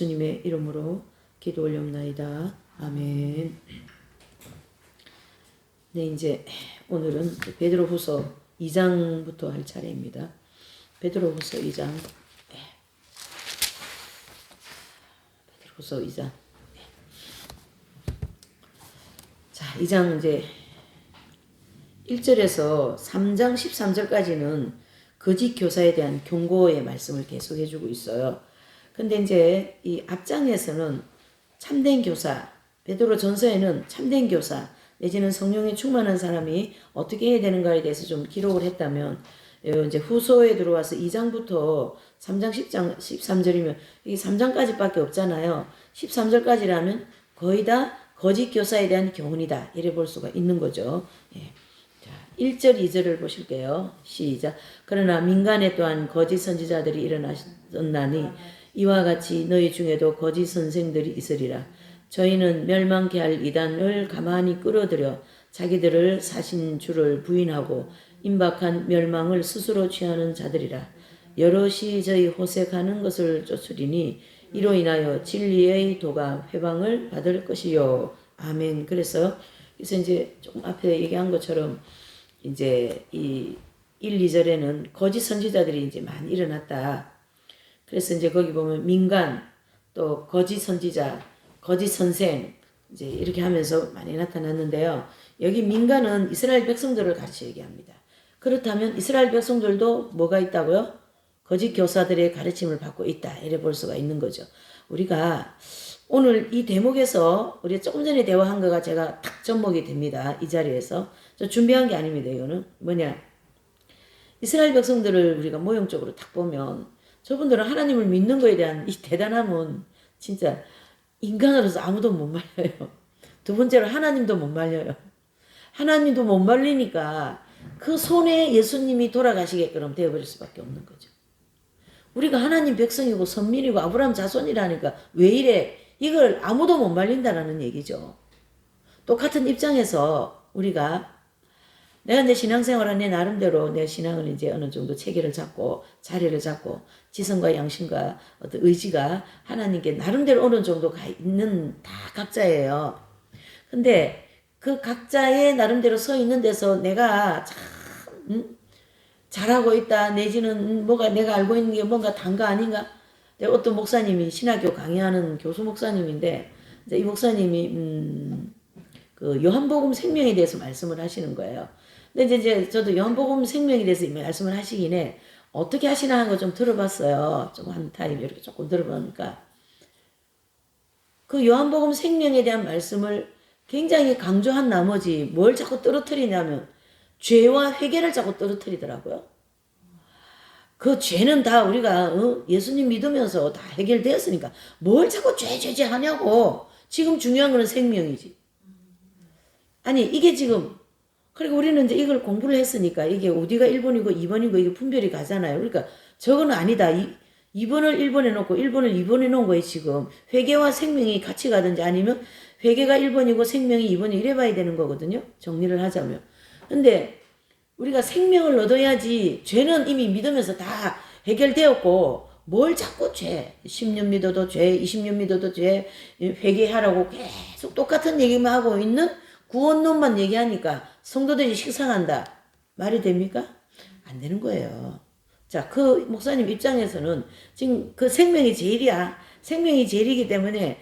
주님의 이름으로 기도 올려옵나이다. 아멘. 네, 이제 오늘은 베드로후서 2장부터 할 차례입니다. 베드로후서 2장. 베드로후서 2장. 자, 2장 이제 1절에서 3장 13절까지는 거짓 교사에 대한 경고의 말씀을 계속 해주고 있어요. 근데 이제 이 앞장에서는 참된 교사, 베드로 전서에는 참된 교사, 내지는 성령에 충만한 사람이 어떻게 해야 되는가에 대해서 좀 기록을 했다면, 이제 후서에 들어와서 2장부터 3장, 10장, 13절이면 이게 3장까지밖에 없잖아요. 13절까지라면 거의 다 거짓 교사에 대한 교훈이다. 이래 볼 수가 있는 거죠. 예. 1절, 2절을 보실게요. 시작. 그러나 민간에 또한 거짓 선지자들이 일어나셨나니 이와 같이 너희 중에도 거짓 선생들이 있으리라. 저희는 멸망케 할 이단을 가만히 끌어들여 자기들을 사신 주를 부인하고 임박한 멸망을 스스로 취하는 자들이라. 여럿이 저희 호색하는 것을 쫓으리니 이로 인하여 진리의 도가 회방을 받을 것이요. 아멘. 그래서 이제 조금 앞에 얘기한 것처럼 이제 이 1, 2절에는 거짓 선지자들이 이제 많이 일어났다. 그래서 이제 거기 보면 민간, 또 거짓 선지자, 거짓 선생, 이제 이렇게 하면서 많이 나타났는데요. 여기 민간은 이스라엘 백성들을 같이 얘기합니다. 그렇다면 이스라엘 백성들도 뭐가 있다고요? 거짓 교사들의 가르침을 받고 있다. 이래 볼 수가 있는 거죠. 우리가 오늘 이 대목에서 우리가 조금 전에 대화한 거가 제가 딱 접목이 됩니다. 이 자리에서. 저 준비한 게 아닙니다. 이거는 뭐냐. 이스라엘 백성들을 우리가 모형적으로 딱 보면 저분들은 하나님을 믿는 거에 대한 이 대단함은 진짜 인간으로서 아무도 못 말려요. 두 번째로 하나님도 못 말려요. 하나님도 못 말리니까 그 손에 예수님이 돌아가시게끔 되어버릴 수밖에 없는 거죠. 우리가 하나님 백성이고 선민이고 아브라함 자손이라니까 왜 이래? 이걸 아무도 못 말린다라는 얘기죠. 똑같은 입장에서 우리가 내가 내 신앙생활을 내 나름대로 내 신앙을 이제 어느 정도 체계를 잡고 자리를 잡고 지성과 양심과 어떤 의지가 하나님께 나름대로 어느 정도 가 있는 다 각자예요. 근데 그 각자의 나름대로 서 있는 데서 내가 참 잘하고 있다 내지는 뭐가 내가 알고 있는 게 뭔가 단가 아닌가. 내가 어떤 목사님이 신학교 강의하는 교수 목사님인데 이제 이 목사님이 그 요한복음 생명에 대해서 말씀을 하시는 거예요. 근데 이제 저도 요한복음 생명에 대해서 말씀을 하시긴 해. 어떻게 하시나 하는 거 좀 들어봤어요. 좀 한 타임 이렇게 조금 들어보니까 그 요한복음 생명에 대한 말씀을 굉장히 강조한 나머지 뭘 자꾸 떨어뜨리냐면 죄와 회개를 자꾸 떨어뜨리더라고요. 그 죄는 다 우리가 예수님 믿으면서 다 해결되었으니까 뭘 자꾸 죄 하냐고. 지금 중요한 거는 생명이지. 아니 이게 지금 그리고 우리는 이제 이걸 공부를 했으니까 이게 어디가 1번이고 2번이고 이게 분별이 가잖아요. 그러니까 저거는 아니다. 2번을 1번에 놓고 1번을 2번에 놓은 거예요. 지금 회개와 생명이 같이 가든지 아니면 회개가 1번이고 생명이 2번이 이래 봐야 되는 거거든요. 정리를 하자면. 근데 우리가 생명을 얻어야지 죄는 이미 믿으면서 다 해결되었고 뭘 자꾸 죄 10년 믿어도 죄 20년 믿어도 죄 회개하라고 계속 똑같은 얘기만 하고 있는 구원론만 얘기하니까 성도들이 식상한다. 말이 됩니까? 안 되는 거예요. 자, 그 목사님 입장에서는 지금 그 생명이 제일이야. 생명이 제일이기 때문에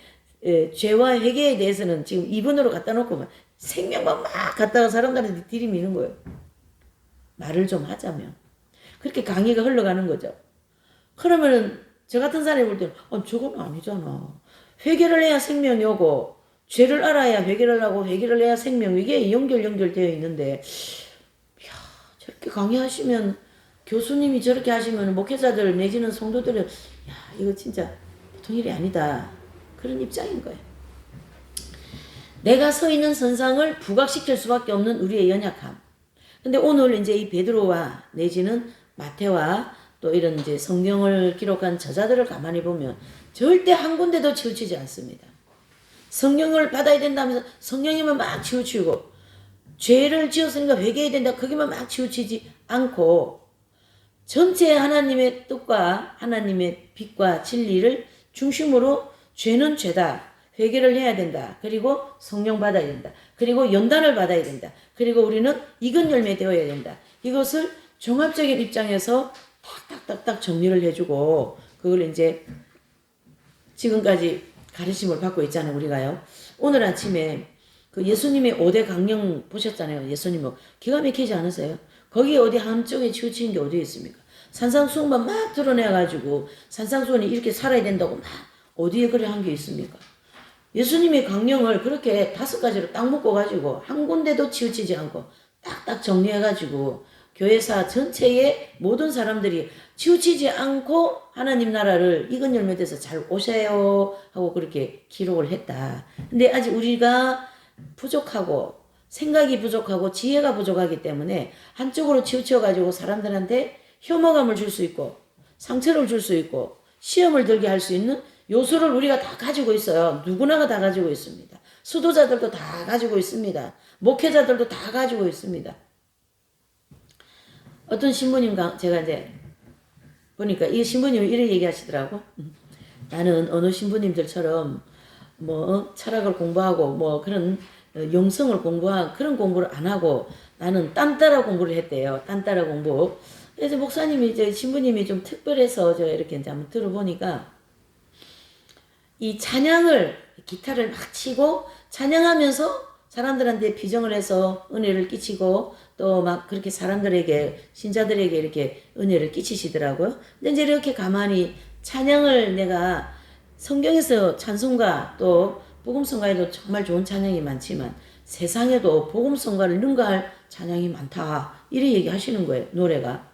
죄와 회개에 대해서는 지금 2번으로 갖다 놓고 생명만 막 갖다가 사람들한테 들이미는 거예요. 말을 좀 하자면. 그렇게 강의가 흘러가는 거죠. 그러면은 저 같은 사람이 볼 때는 저건 아니잖아. 회개를 해야 생명이 오고 죄를 알아야 회개를 하고 회개를 해야 생명 이게 연결되어 있는데 이야, 저렇게 강의하시면 교수님이 저렇게 하시면 목회자들 내지는 성도들은 야 이거 진짜 보통 일이 아니다. 그런 입장인 거예요. 내가 서 있는 선상을 부각시킬 수밖에 없는 우리의 연약함. 근데 오늘 이제 이 베드로와 내지는 마태와 또 이런 이제 성경을 기록한 저자들을 가만히 보면 절대 한 군데도 치우치지 않습니다. 성령을 받아야 된다면서 성령이면 막 치우치고 죄를 지었으니까 회개해야 된다 거기만 막 치우치지 않고 전체 하나님의 뜻과 하나님의 빛과 진리를 중심으로 죄는 죄다. 회개를 해야 된다. 그리고 성령 받아야 된다. 그리고 연단을 받아야 된다. 그리고 우리는 익은 열매 되어야 된다. 이것을 종합적인 입장에서 딱딱딱딱 정리를 해주고 그걸 이제 지금까지 가르침을 받고 있잖아요. 우리가요. 오늘 아침에 그 예수님의 5대 강령 보셨잖아요. 예수님은 기가 막히지 않으세요? 거기 어디 한쪽에 치우치는 게 어디 있습니까? 산상수훈만 막 드러내가지고 산상수훈이 이렇게 살아야 된다고 막 어디에 그래 한 게 있습니까? 예수님의 강령을 그렇게 5가지로 딱 묶어가지고 한 군데도 치우치지 않고 딱딱 정리해가지고 교회사 전체의 모든 사람들이 치우치지 않고 하나님 나라를 익은 열매 돼서 잘 오세요 하고 그렇게 기록을 했다. 근데 아직 우리가 부족하고 생각이 부족하고 지혜가 부족하기 때문에 한쪽으로 치우쳐가지고 사람들한테 혐오감을 줄 수 있고 상처를 줄 수 있고 시험을 들게 할 수 있는 요소를 우리가 다 가지고 있어요. 누구나가 다 가지고 있습니다. 수도자들도 다 가지고 있습니다. 목회자들도 다 가지고 있습니다. 어떤 신부님 제가 이제 보니까 이 신부님이 이런 얘기 하시더라고. 나는 어느 신부님들처럼 뭐 철학을 공부하고 뭐 그런 영성을 공부한 그런 공부를 안 하고 나는 딴따라 공부를 했대요. 딴따라 공부. 그래서 목사님이 이제 신부님이 좀 특별해서 제가 이렇게 이제 한번 들어보니까 이 찬양을 기타를 막 치고 찬양하면서 사람들한테 비정을 해서 은혜를 끼치고 또 막 그렇게 사람들에게 신자들에게 이렇게 은혜를 끼치시더라고요. 근데 이제 이렇게 가만히 찬양을 내가 성경에서 찬송가 또 복음성가에도 정말 좋은 찬양이 많지만 세상에도 복음성가를 능가할 찬양이 많다 이렇게 얘기하시는 거예요. 노래가.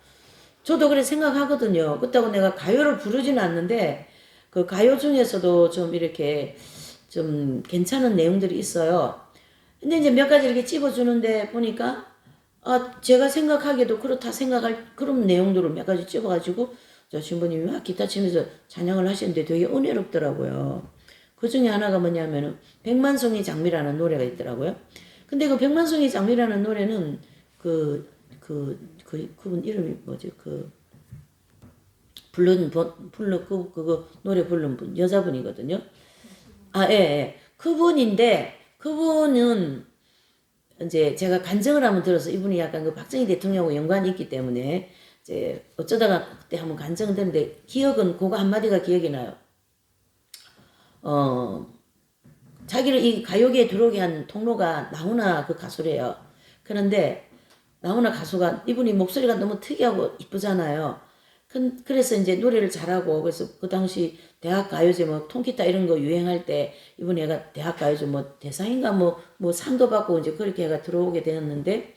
저도 그래 생각하거든요. 그렇다고 내가 가요를 부르지는 않는데 그 가요 중에서도 좀 이렇게 좀 괜찮은 내용들이 있어요. 근데 이제 몇 가지 이렇게 찝어주는데 보니까 제가 생각하기에도 그렇다 생각할 그런 내용들을 몇 가지 찝어가지고 저 신부님이 막 기타 치면서 찬양을 하시는데 되게 은혜롭더라고요. 그 중에 하나가 뭐냐면은 백만송이 장미라는 노래가 있더라고요. 근데 그 백만송이 장미라는 노래는 그분 이름이 뭐지? 그거 노래 부른 분, 여자분이거든요. 예. 그분은 이제 제가 간증을 한번 들어서 이분이 약간 그 박정희 대통령하고 연관이 있기 때문에 이제 어쩌다가 그때 한번 간증을 들었는데 기억은 그거 한마디가 기억이 나요. 자기를 이 가요계에 들어오게 한 통로가 나훈아 그 가수래요. 그런데 나훈아 가수가 이분이 목소리가 너무 특이하고 이쁘잖아요. 그래서 이제 노래를 잘하고 그래서 그 당시 대학 가요제 뭐 통기타 이런 거 유행할 때 이분이 애가 대학 가요제 뭐 대상인가 뭐 상도 받고 이제 그렇게 애가 들어오게 되었는데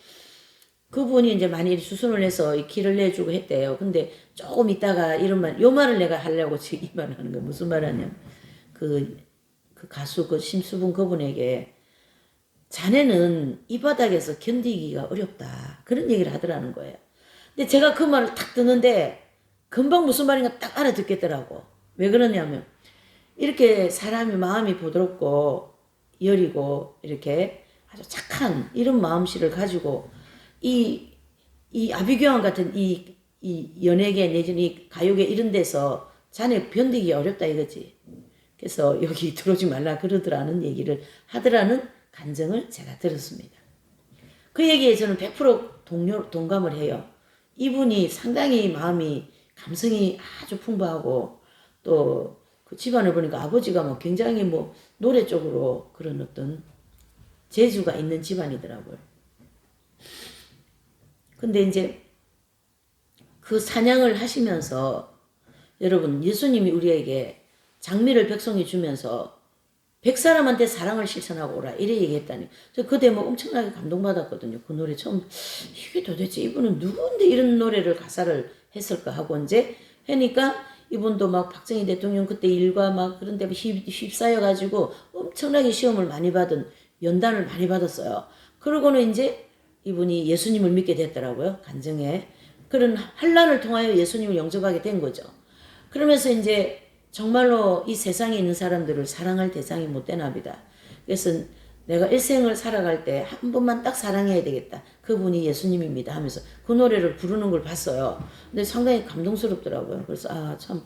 그분이 이제 많이 수순을 해서 길을 내주고 했대요. 근데 조금 있다가 요 말을 내가 하려고 지금 이 말 하는 거 무슨 말 하냐면 그 가수 그 심수분 그분에게 자네는 이 바닥에서 견디기가 어렵다. 그런 얘기를 하더라는 거예요. 근데 제가 그 말을 딱 듣는데 금방 무슨 말인가 딱 알아듣겠더라고. 왜 그러냐면 이렇게 사람이 마음이 부드럽고 여리고 이렇게 아주 착한 이런 마음씨를 가지고 이 아비규환 같은 이 연예계 내지는 이 가요계 이런 데서 자네 견디기 어렵다 이거지. 그래서 여기 들어오지 말라 그러더라는 얘기를 하더라는 간증을 제가 들었습니다. 그 얘기에 저는 100% 동감을 해요. 이분이 상당히 마음이 감성이 아주 풍부하고 또 그 집안을 보니까 아버지가 뭐 굉장히 뭐 노래 쪽으로 그런 어떤 재주가 있는 집안이더라고요. 근데 이제 그 사냥을 하시면서 여러분 예수님이 우리에게 장미를 백성이 주면서 100사람한테 사랑을 실천하고 오라 이래 얘기했다니 그 대목 엄청나게 감동받았거든요. 그 노래 처음 이게 도대체 이분은 누군데 이런 노래를 가사를 했을까 하고 이제 하니까 이분도 막 박정희 대통령 그때 일과 막 그런 데 휩싸여 가지고 엄청나게 시험을 많이 받은 연단을 많이 받았어요. 그러고는 이제 이분이 예수님을 믿게 됐더라고요. 간증에 그런 환난을 통하여 예수님을 영접하게 된 거죠. 그러면서 이제 정말로 이 세상에 있는 사람들을 사랑할 대상이 못 되나보다. 그래서 내가 일생을 살아갈 때 한 번만 딱 사랑해야 되겠다. 그분이 예수님입니다 하면서 그 노래를 부르는 걸 봤어요. 근데 상당히 감동스럽더라고요. 그래서 참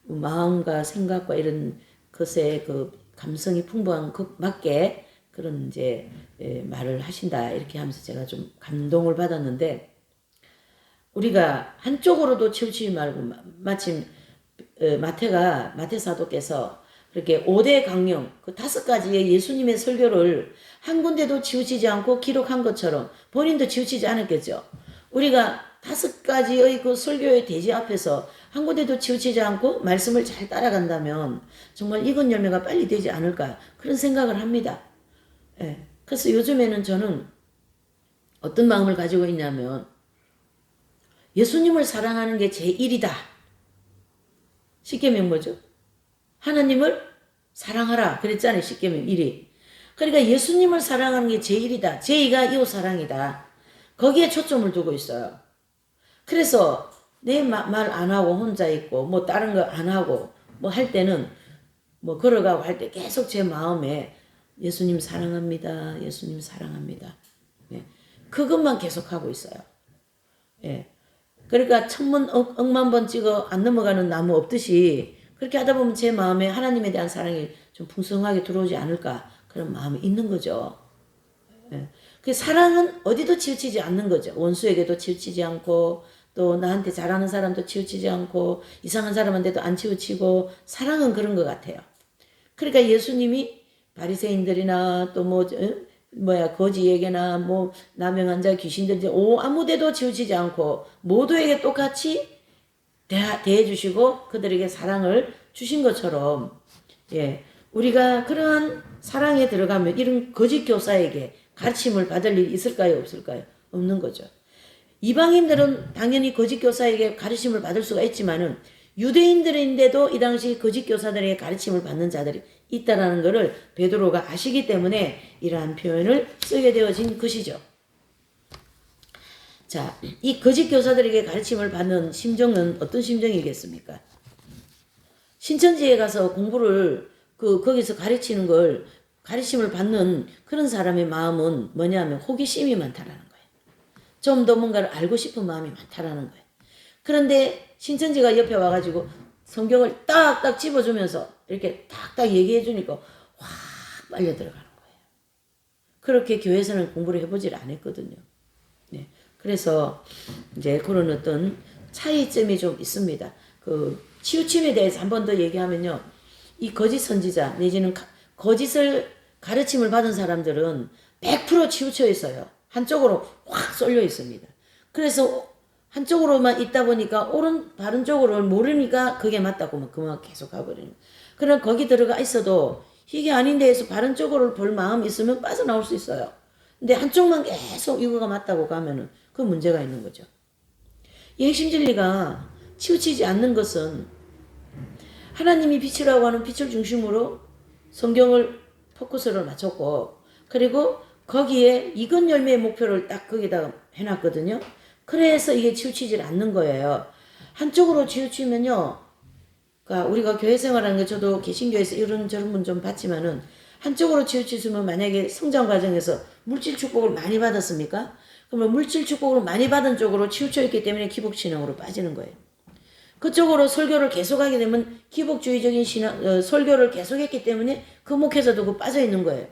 마음과 생각과 이런 것에 그 감성이 풍부한 것 맞게 그런 이제 말을 하신다 이렇게 하면서 제가 좀 감동을 받았는데 우리가 한쪽으로도 치우치지 말고 마침 마태 사도께서 그렇게 5대 강령 그 5가지의 예수님의 설교를 한 군데도 치우치지 않고 기록한 것처럼 본인도 치우치지 않았겠죠. 우리가 5가지의 그 설교의 대지 앞에서 한 군데도 치우치지 않고 말씀을 잘 따라간다면 정말 익은 열매가 빨리 되지 않을까 그런 생각을 합니다. 예. 그래서 요즘에는 저는 어떤 마음을 가지고 있냐면 예수님을 사랑하는 게 제1이다. 십계명 뭐죠? 하나님을 사랑하라 그랬잖아요. 십계명 1위. 그러니까 예수님을 사랑하는 게 제1이다. 제2가 이웃 사랑이다. 거기에 초점을 두고 있어요. 그래서 내 말 안 하고 혼자 있고 뭐 다른 거 안 하고 뭐 할 때는 뭐 걸어가고 할 때 계속 제 마음에 예수님 사랑합니다. 예수님 사랑합니다. 예. 그것만 계속하고 있어요. 예. 그러니까 천문 억만 번 찍어 안 넘어가는 나무 없듯이 그렇게 하다 보면 제 마음에 하나님에 대한 사랑이 좀 풍성하게 들어오지 않을까 그런 마음이 있는 거죠. 예. 그 사랑은 어디도 치우치지 않는 거죠. 원수에게도 치우치지 않고 또 나한테 잘하는 사람도 치우치지 않고 이상한 사람한테도 안 치우치고 사랑은 그런 것 같아요. 그러니까 예수님이 바리새인들이나 또 거지에게나 뭐 남행한 자 귀신들 아무데도 치우치지 않고 모두에게 똑같이 대해 주시고 그들에게 사랑을 주신 것처럼 예 우리가 그러한 사랑에 들어가면 이런 거짓 교사에게 가르침을 받을 일이 있을까요? 없을까요? 없는 거죠. 이방인들은 당연히 거짓 교사에게 가르침을 받을 수가 있지만은 유대인들인데도 이 당시 거짓 교사들에게 가르침을 받는 자들이 있다라는 것을 베드로가 아시기 때문에 이러한 표현을 쓰게 되어진 것이죠. 자, 이 거짓 교사들에게 가르침을 받는 심정은 어떤 심정이겠습니까? 신천지에 가서 공부를 거기서 가르치는 걸 가르침을 받는 그런 사람의 마음은 뭐냐면 호기심이 많다라는 거예요. 좀 더 뭔가를 알고 싶은 마음이 많다라는 거예요. 그런데 신천지가 옆에 와가지고 성경을 딱딱 집어주면서 이렇게 딱딱 얘기해 주니까 확 빨려 들어가는 거예요. 그렇게 교회에서는 공부를 해보질 않았거든요. 네. 그래서 이제 그런 어떤 차이점이 좀 있습니다. 그 치우침에 대해서 한 번 더 얘기하면요. 이 거짓 선지자 내지는 거짓을 가르침을 받은 사람들은 100% 치우쳐 있어요. 한쪽으로 확 쏠려 있습니다. 그래서 한쪽으로만 있다 보니까 바른 쪽으로 모르니까 그게 맞다고 그만 계속 가버리는. 그럼 거기 들어가 있어도 이게 아닌데 해서 바른 쪽으로 볼 마음이 있으면 빠져나올 수 있어요. 근데 한쪽만 계속 이거가 맞다고 가면은 그 문제가 있는 거죠. 이 핵심 진리가 치우치지 않는 것은 하나님이 빛이라고 하는 빛을 중심으로 성경을 포커스를 맞췄고 그리고 거기에 익은 열매의 목표를 딱 거기다 해놨거든요. 그래서 이게 치우치질 않는 거예요. 한쪽으로 치우치면요. 그러니까 우리가 교회 생활하는 게 저도 개신교에서 이런저런 분 좀 봤지만은 한쪽으로 치우치시면 만약에 성장 과정에서 물질 축복을 많이 받았습니까? 그러면 물질 축복을 많이 받은 쪽으로 치우쳐 있기 때문에 기복신앙으로 빠지는 거예요. 그쪽으로 설교를 계속하게 되면 기복주의적인 설교를 계속했기 때문에 그 목회자도 빠져 있는 거예요.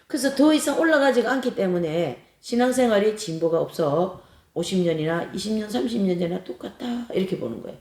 그래서 더 이상 올라가지가 않기 때문에 신앙생활이 진보가 없어 50년이나 20년, 30년 전이나 똑같다 이렇게 보는 거예요.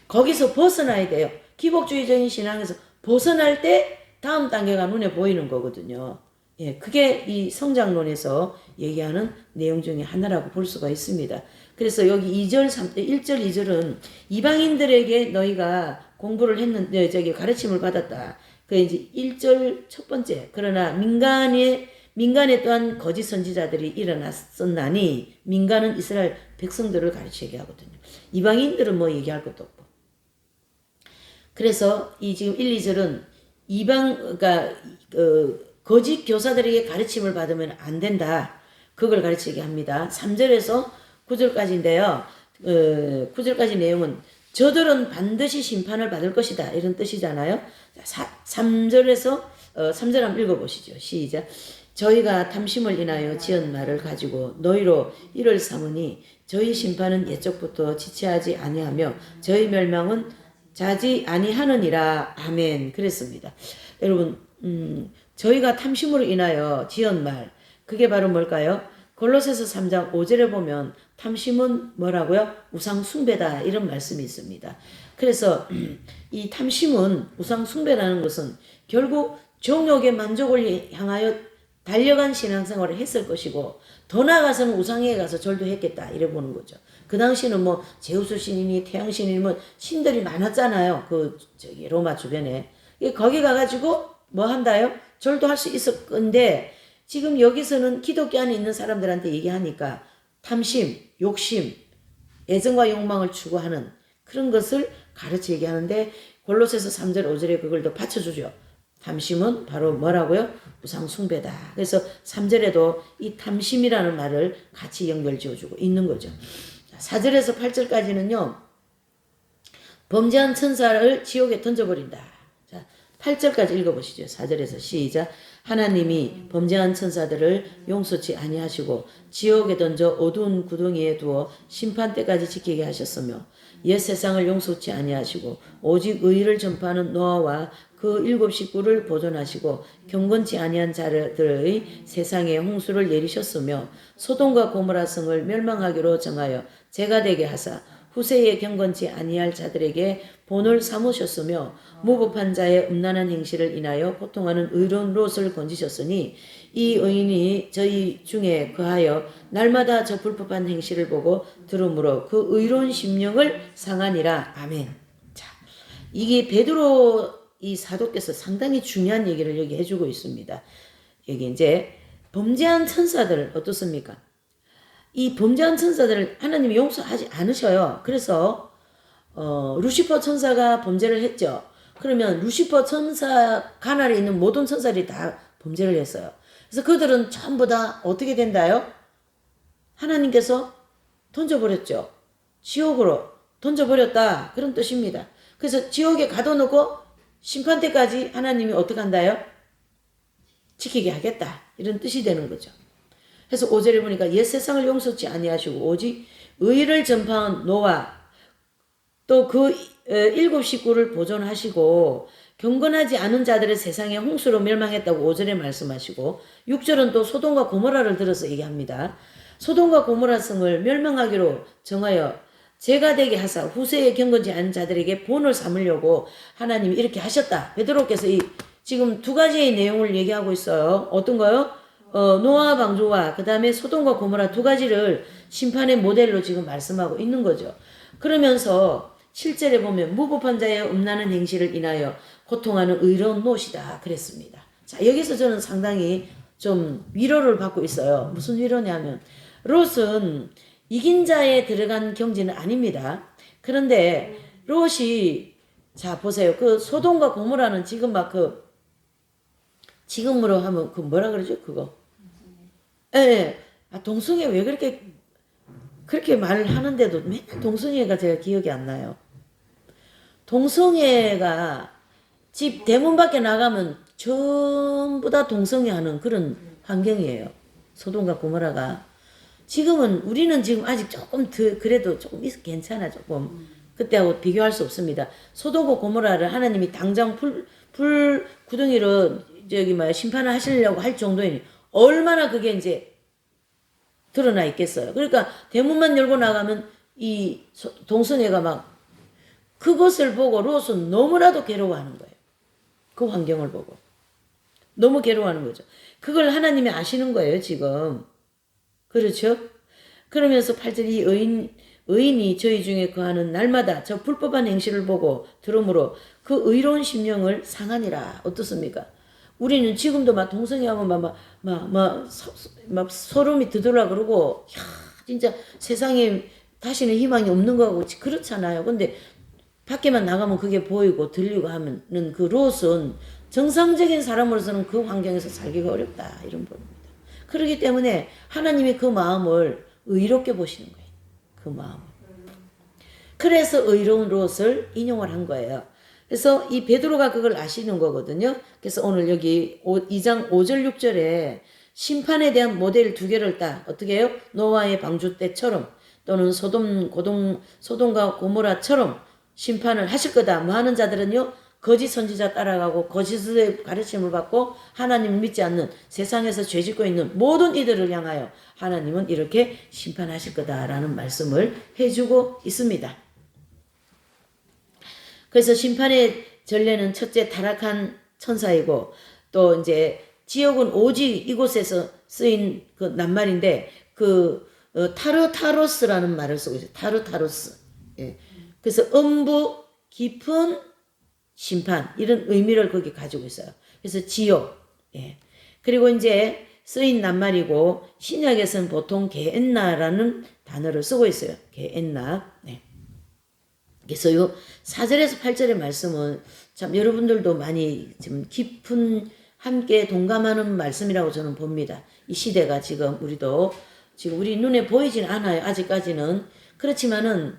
거기서 벗어나야 돼요. 기복주의적인 신앙에서 벗어날 때 다음 단계가 눈에 보이는 거거든요. 예, 그게 이 성장론에서 얘기하는 내용 중에 하나라고 볼 수가 있습니다. 그래서 여기 1절, 2절은 이방인들에게 너희가 공부를 했는데, 가르침을 받았다. 그 이제 1절 첫 번째. 그러나 민간에 또한 거짓 선지자들이 일어났었나니, 민간은 이스라엘 백성들을 가르치게 하거든요. 이방인들은 뭐 얘기할 것도 없고. 그래서 이 지금 1, 2절은 그러니까 거짓 교사들에게 가르침을 받으면 안 된다. 그걸 가르치게 합니다. 3절에서 9절까지인데요. 9절까지 내용은 저들은 반드시 심판을 받을 것이다. 이런 뜻이잖아요. 3절에서 3절 한번 읽어보시죠. 시작. 저희가 탐심을 인하여 지은 말을 가지고 너희로 이를 삼으니 저희 심판은 옛적부터 지체하지 아니하며 저희 멸망은 자지 아니하느니라. 아멘. 그랬습니다. 여러분, 저희가 탐심으로 인하여 지은 말, 그게 바로 뭘까요? 골로새서 3장 5절에 보면 탐심은 뭐라고요? 우상 숭배다, 이런 말씀이 있습니다. 그래서 이 탐심은, 우상 숭배라는 것은 결국 정욕의 만족을 향하여 달려간 신앙생활을 했을 것이고, 더 나아가서는 우상에 가서 절도 했겠다, 이래 보는 거죠. 그 당시는 뭐 제우스 신이니 태양 신이니 뭐 신들이 많았잖아요. 그 저기 로마 주변에. 거기 가가지고 뭐 한다요? 절도 할 수 있을 건데, 지금 여기서는 기독교 안에 있는 사람들한테 얘기하니까 탐심, 욕심, 애정과 욕망을 추구하는 그런 것을 가르쳐 얘기하는데, 골로새서 3절 5절에 그걸 더 받쳐주죠. 탐심은 바로 뭐라고요? 우상 숭배다. 그래서 3절에도 이 탐심이라는 말을 같이 연결 지어주고 있는 거죠. 4절에서 8절까지는요. 범죄한 천사를 지옥에 던져버린다. 자, 8절까지 읽어보시죠. 4절에서 시작. 하나님이 범죄한 천사들을 용서치 아니하시고 지옥에 던져 어두운 구덩이에 두어 심판 때까지 지키게 하셨으며, 옛 세상을 용서치 아니하시고 오직 의를 전파하는 노아와 그 7 식구를 보존하시고 경건치 아니한 자들의 세상에 홍수를 내리셨으며, 소돔과 고모라 성을 멸망하기로 정하여 죄가 되게 하사 후세에 경건치 아니할 자들에게 본을 삼으셨으며, 무법한 자의 음란한 행실을 인하여 고통하는 의로운 롯을 건지셨으니, 이 의인이 저희 중에 거하여 날마다 저 불법한 행실을 보고 들으므로 그 의로운 심령을 상하니라. 아멘. 자, 이게 베드로 이 사도께서 상당히 중요한 얘기를 여기 해주고 있습니다. 여기 이제 범죄한 천사들 어떻습니까? 이 범죄한 천사들을 하나님이 용서하지 않으셔요. 그래서 루시퍼 천사가 범죄를 했죠. 그러면 루시퍼 천사 관할에 있는 모든 천사들이 다 범죄를 했어요. 그래서 그들은 전부 다 어떻게 된다요? 하나님께서 던져버렸죠. 지옥으로 던져버렸다, 그런 뜻입니다. 그래서 지옥에 가둬놓고 심판 때까지 하나님이 어떻게 한다요? 지키게 하겠다, 이런 뜻이 되는 거죠. 그래서 5절에 보니까 옛 세상을 용서치 아니하시고 오직 의를 전파한 노아, 또 그 7 식구를 보존하시고 경건하지 않은 자들의 세상에 홍수로 멸망했다고 5절에 말씀하시고, 6절은 또 소돔과 고모라를 들어서 얘기합니다. 소돔과 고모라 성을 멸망하기로 정하여 죄가 되게 하사 후세에 경건치 않은 자들에게 본을 삼으려고 하나님이 이렇게 하셨다. 베드로께서 지금 두 가지의 내용을 얘기하고 있어요. 어떤 거요? 노아 방주와 그 다음에 소돔과 고모라 두 가지를 심판의 모델로 지금 말씀하고 있는 거죠. 그러면서 7절에 보면 무법한 자의 음란한 행실을 인하여 고통하는 의로운 롯이다, 그랬습니다. 자, 여기서 저는 상당히 좀 위로를 받고 있어요. 무슨 위로냐면, 롯은 이긴 자에 들어간 경지는 아닙니다. 그런데 롯이, 자 보세요. 그 소돔과 고모라는 지금 막 지금으로 하면 뭐라 그러죠? 그거. 예. 아, 동성애 왜 그렇게 말을 하는데도 맨날 동성애가 제가 기억이 안 나요. 동성애가 집 대문 밖에 나가면 전부 다 동성애 하는 그런 환경이에요. 소돔과 고모라가. 지금은 우리는 지금 아직 조금 더 그래도 조금 괜찮아, 조금. 그때하고 비교할 수 없습니다. 소돔과 고모라를 하나님이 당장 불 구덩이로 심판을 하시려고 할 정도이니 얼마나 그게 이제 드러나 있겠어요. 그러니까 대문만 열고 나가면 이 동성애가 막, 그것을 보고 롯은 너무나도 괴로워하는 거예요. 그 환경을 보고 너무 괴로워하는 거죠. 그걸 하나님이 아시는 거예요, 지금. 그렇죠? 그러면서 8절, 이 의인이 저희 중에 거하는 날마다 저 불법한 행실을 보고 들으므로 그 의로운 심령을 상하니라. 어떻습니까? 우리는 지금도 막 동성애하면 막 소름이 돋으라 그러고, 야, 진짜 세상에 다시는 희망이 없는 거하고 그렇잖아요. 근데 밖에만 나가면 그게 보이고 들리고 하면은 그 롯은 정상적인 사람으로서는 그 환경에서 살기가 어렵다, 이런 겁니다. 그렇기 때문에 하나님이 그 마음을 의롭게 보시는 거예요. 그 마음을. 그래서 의로운 롯을 인용을 한 거예요. 그래서 이 베드로가 그걸 아시는 거거든요. 그래서 오늘 여기 2장 5절 6절에 심판에 대한 모델 2개를 딱 어떻게 해요? 노아의 방주 때처럼, 또는 소돔과 고모라처럼 심판을 하실 거다. 뭐 하는 자들은요, 거짓 선지자 따라가고 거짓의 가르침을 받고 하나님을 믿지 않는 세상에서 죄 짓고 있는 모든 이들을 향하여 하나님은 이렇게 심판하실 거다라는 말씀을 해주고 있습니다. 그래서 심판의 전례는 첫째 타락한 천사이고, 또 이제 지옥은 오직 이곳에서 쓰인 그 낱말인데, 타르타로스라는 말을 쓰고 있어요. 타르타로스. 예. 그래서 음부 깊은 심판, 이런 의미를 거기 가지고 있어요. 그래서 지옥. 예. 그리고 이제 쓰인 낱말이고, 신약에서는 보통 게엔나라는 단어를 쓰고 있어요. 게엔나. 네. 그래서 요 4절에서 8절의 말씀은 참 여러분들도 많이 좀 깊은 함께 동감하는 말씀이라고 저는 봅니다. 이 시대가 지금 우리 눈에 보이진 않아요. 아직까지는. 그렇지만은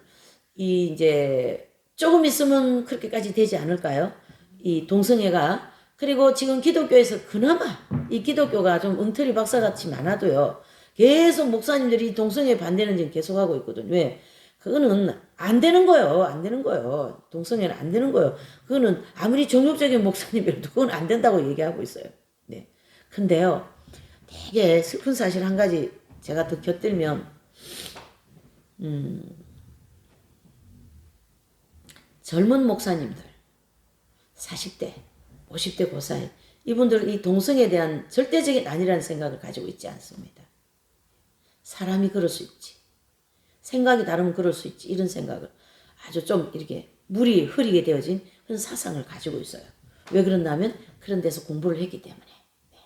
이제 조금 있으면 그렇게까지 되지 않을까요? 이 동성애가. 그리고 지금 기독교에서 그나마 이 기독교가 좀 엉터리 박사같이 많아도요, 계속 목사님들이 동성애 반대는 지금 계속하고 있거든요. 왜? 그거는 안 되는 거예요. 안 되는 거예요. 동성애는 안 되는 거예요. 그거는 아무리 종교적인 목사님이라도 그건 안 된다고 얘기하고 있어요. 네. 근데요, 되게 슬픈 사실 한 가지 제가 더 곁들면, 젊은 목사님들, 40대, 50대 그 사이, 이분들은 이 동성애에 대한 절대적인 아니라는 생각을 가지고 있지 않습니다. 사람이 그럴 수 있지. 생각이 다르면 그럴 수 있지. 이런 생각을 아주 좀 이렇게 물이 흐리게 되어진 그런 사상을 가지고 있어요. 왜 그러냐면 그런 데서 공부를 했기 때문에. 네.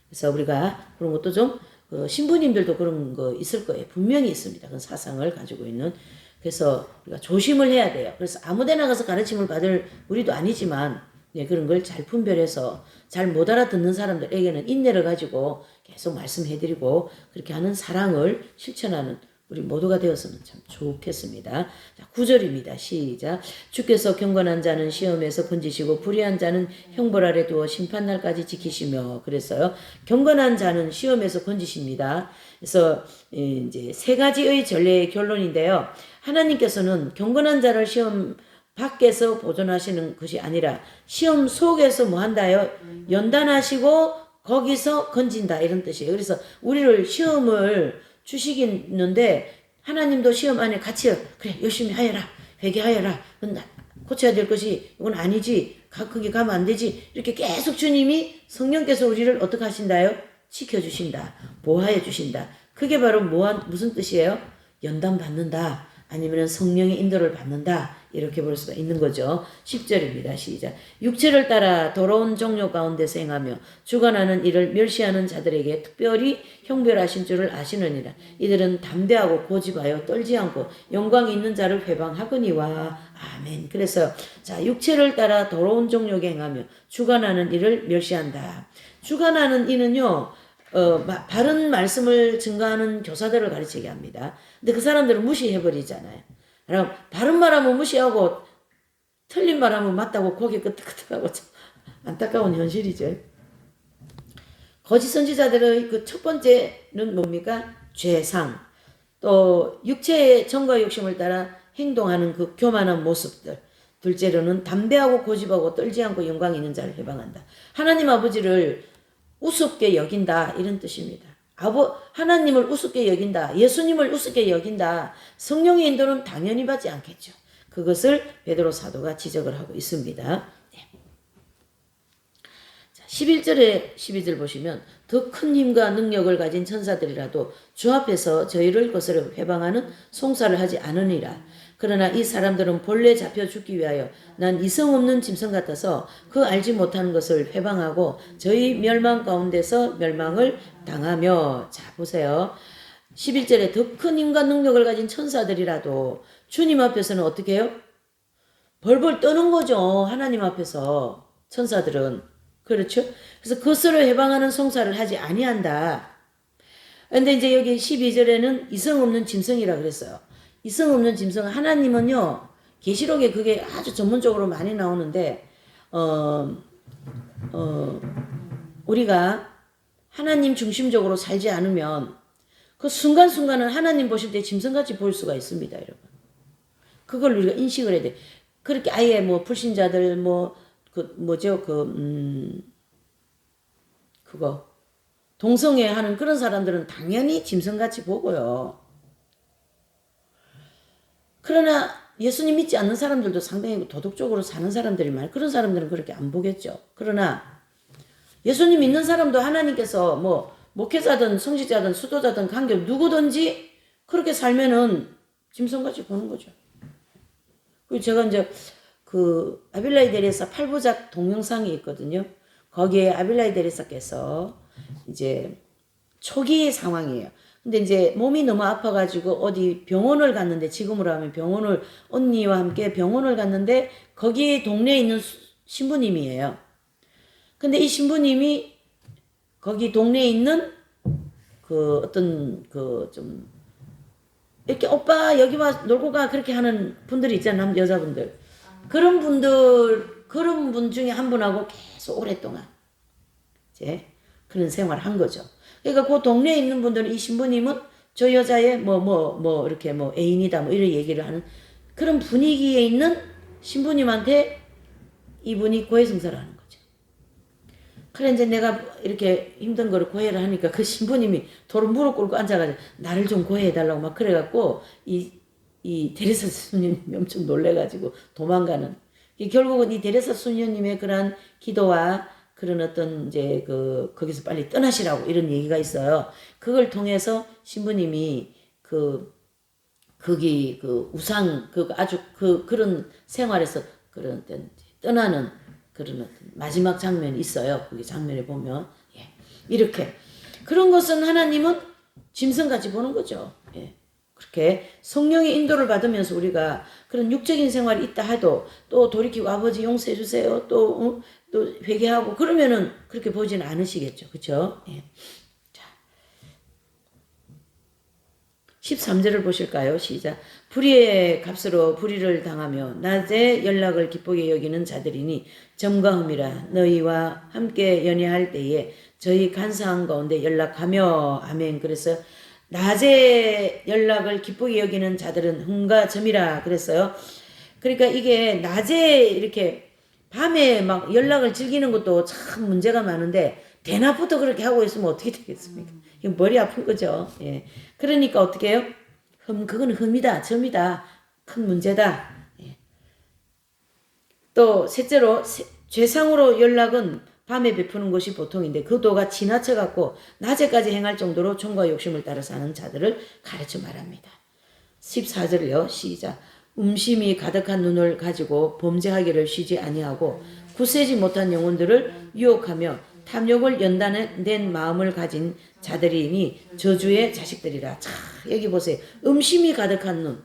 그래서 우리가 그런 것도 좀 신부님들도 그런 거 있을 거예요. 분명히 있습니다. 그런 사상을 가지고 있는. 그래서 우리가 조심을 해야 돼요. 그래서 아무데나 가서 가르침을 받을 우리도 아니지만, 네, 그런 걸 잘 분별해서 잘 못 알아듣는 사람들에게는 인내를 가지고 계속 말씀해드리고 그렇게 하는 사랑을 실천하는 우리 모두가 되었으면 참 좋겠습니다. 자, 9절입니다. 시작. 주께서 경건한 자는 시험에서 건지시고 불의한 자는 형벌 아래 두어 심판날까지 지키시며. 그래서요, 경건한 자는 시험에서 건지십니다. 그래서 이제 세 가지의 전례의 결론인데요. 하나님께서는 경건한 자를 시험 밖에서 보존하시는 것이 아니라 시험 속에서 뭐 한다요? 연단하시고 거기서 건진다, 이런 뜻이에요. 그래서 우리를 시험을 주시겠는데 하나님도 시험 안에 같이 그래 열심히 하여라, 회개하여라, 고쳐야 될 것이 이건 아니지, 거기 가면 안 되지, 이렇게 계속 주님이 성령께서 우리를 어떻게 하신다요? 지켜주신다, 보호해 주신다. 그게 바로 무슨 뜻이에요? 연단 받는다, 아니면 성령의 인도를 받는다, 이렇게 볼 수가 있는 거죠. 10절입니다. 시작. 육체를 따라 더러운 종료 가운데서 행하며 주관하는 이를 멸시하는 자들에게 특별히 형별하신 줄을 아시느니라. 이들은 담대하고 고집하여 떨지 않고 영광 있는 자를 회방하거니와. 아멘. 그래서 자, 육체를 따라 더러운 종료에 행하며 주관하는 이를 멸시한다. 주관하는 이는요, 바른 말씀을 증거하는 교사들을 가르치게 합니다. 근데 그 사람들은 무시해버리잖아요. 그럼 바른 말하면 무시하고 틀린 말하면 맞다고 고개 끄덕끄덕하고 참 안타까운 현실이죠. 거짓 선지자들의 그 첫 번째는 뭡니까? 죄상. 또 육체의 정과 욕심을 따라 행동하는 그 교만한 모습들. 둘째로는 담대하고 고집하고 떨지 않고 영광 있는 자를 해방한다. 하나님 아버지를 우습게 여긴다, 이런 뜻입니다. 하나님을 우습게 여긴다, 예수님을 우습게 여긴다, 성령의 인도는 당연히 받지 않겠죠. 그것을 베드로 사도가 지적을 하고 있습니다. 네. 자, 12절 보시면 더 큰 힘과 능력을 가진 천사들이라도 주 앞에서 저희를 거스려 회방하는 송사를 하지 않으니라. 그러나 이 사람들은 본래 잡혀 죽기 위하여 난 이성 없는 짐승 같아서 그 알지 못하는 것을 회방하고 저희 멸망 가운데서 멸망을 당하며. 자, 보세요. 11절에 더 큰 힘과 능력을 가진 천사들이라도 주님 앞에서는 어떻게 해요? 벌벌 떠는 거죠. 하나님 앞에서 천사들은. 그렇죠? 그래서 그것을 해방하는 송사를 하지 아니한다. 근데 이제 여기 12절에는 이성 없는 짐승이라 그랬어요. 이성 없는 짐승, 하나님은요, 계시록에 그게 아주 전문적으로 많이 나오는데, 우리가 하나님 중심적으로 살지 않으면 그 순간순간은 하나님 보실 때 짐승같이 보일 수가 있습니다, 여러분. 그걸 우리가 인식을 해야 돼. 그렇게 아예 뭐 불신자들 그거 동성애 하는 그런 사람들은 당연히 짐승같이 보고요. 그러나 예수님 믿지 않는 사람들도 상당히 도덕적으로 사는 사람들이 많아요. 그런 사람들은 그렇게 안 보겠죠. 그러나 예수님 믿는 사람도 하나님께서 뭐 목회자든 성직자든 수도자든 관계 누구든지 그렇게 살면은 짐승같이 보는 거죠. 그리고 제가 이제 그 아빌라이 데레사 8부작 동영상이 있거든요. 거기에 아빌라이 데레사께서 이제 초기 상황이에요. 근데 이제 몸이 너무 아파가지고 어디 병원을 갔는데, 지금으로 하면 병원을, 언니와 함께 병원을 갔는데 거기 동네에 있는 신부님이에요. 근데 이 신부님이 거기 동네에 있는 그 어떤 그 좀 이렇게 오빠 여기 와 놀고 가 그렇게 하는 분들이 있잖아요. 여자분들. 그런 분 중에 한 분하고 계속 오랫동안 이제 그런 생활을 한 거죠. 그러니까 그 동네에 있는 분들은 이 신부님은 저 여자의 이렇게 뭐 애인이다 뭐 이런 얘기를 하는 그런 분위기에 있는 신부님한테 이분이 고해성사를 하는 거죠. 그래 이제 내가 이렇게 힘든 거를 고해를 하니까 그 신부님이 도로 무릎 꿇고 앉아가지고 나를 좀 고해해달라고 막 그래갖고 이 데레사 수녀님이 엄청 놀래가지고 도망가는. 결국은 이 데레사 수녀님의 그런 기도와 그런 어떤 이제 거기서 빨리 떠나시라고 이런 얘기가 있어요. 그걸 통해서 신부님이 거기 우상 아주 그런 생활에서 그런 어떤 떠나는 그런 어떤 마지막 장면이 있어요. 거기 장면에 보면 이렇게 그런 것은 하나님은 짐승같이 보는 거죠. 그렇게 성령의 인도를 받으면서 우리가 그런 육적인 생활이 있다 해도 또 돌이키고 아버지 용서해 주세요. 또 회개하고 그러면은 그렇게 보지는 않으시겠죠. 그렇죠? 자. 13절을 보실까요? 시작. 불의의 값으로 불의를 당하며 낮에 연락을 기쁘게 여기는 자들이니 점과 흠이라 너희와 함께 연애할 때에 저희 간사한 가운데 연락하며 아멘. 그래서 낮에 연락을 기쁘게 여기는 자들은 흠과 점이라 그랬어요. 그러니까 이게 낮에 이렇게 밤에 막 연락을 즐기는 것도 참 문제가 많은데 대낮부터 그렇게 하고 있으면 어떻게 되겠습니까? 이거 머리 아픈 거죠. 그러니까 어떻게 해요? 그건 흠이다, 점이다, 큰 문제다. 또 셋째로 죄상으로 연락은 밤에 베푸는 것이 보통인데 그 도가 지나쳐갖고 낮에까지 행할 정도로 종과 욕심을 따라 사는 자들을 가르쳐 말합니다. 14절을요. 시작. 음심이 가득한 눈을 가지고 범죄하기를 쉬지 아니하고 굳세지 못한 영혼들을 유혹하며 탐욕을 연단된 마음을 가진 자들이니 저주의 자식들이라. 자, 여기 보세요. 음심이 가득한 눈.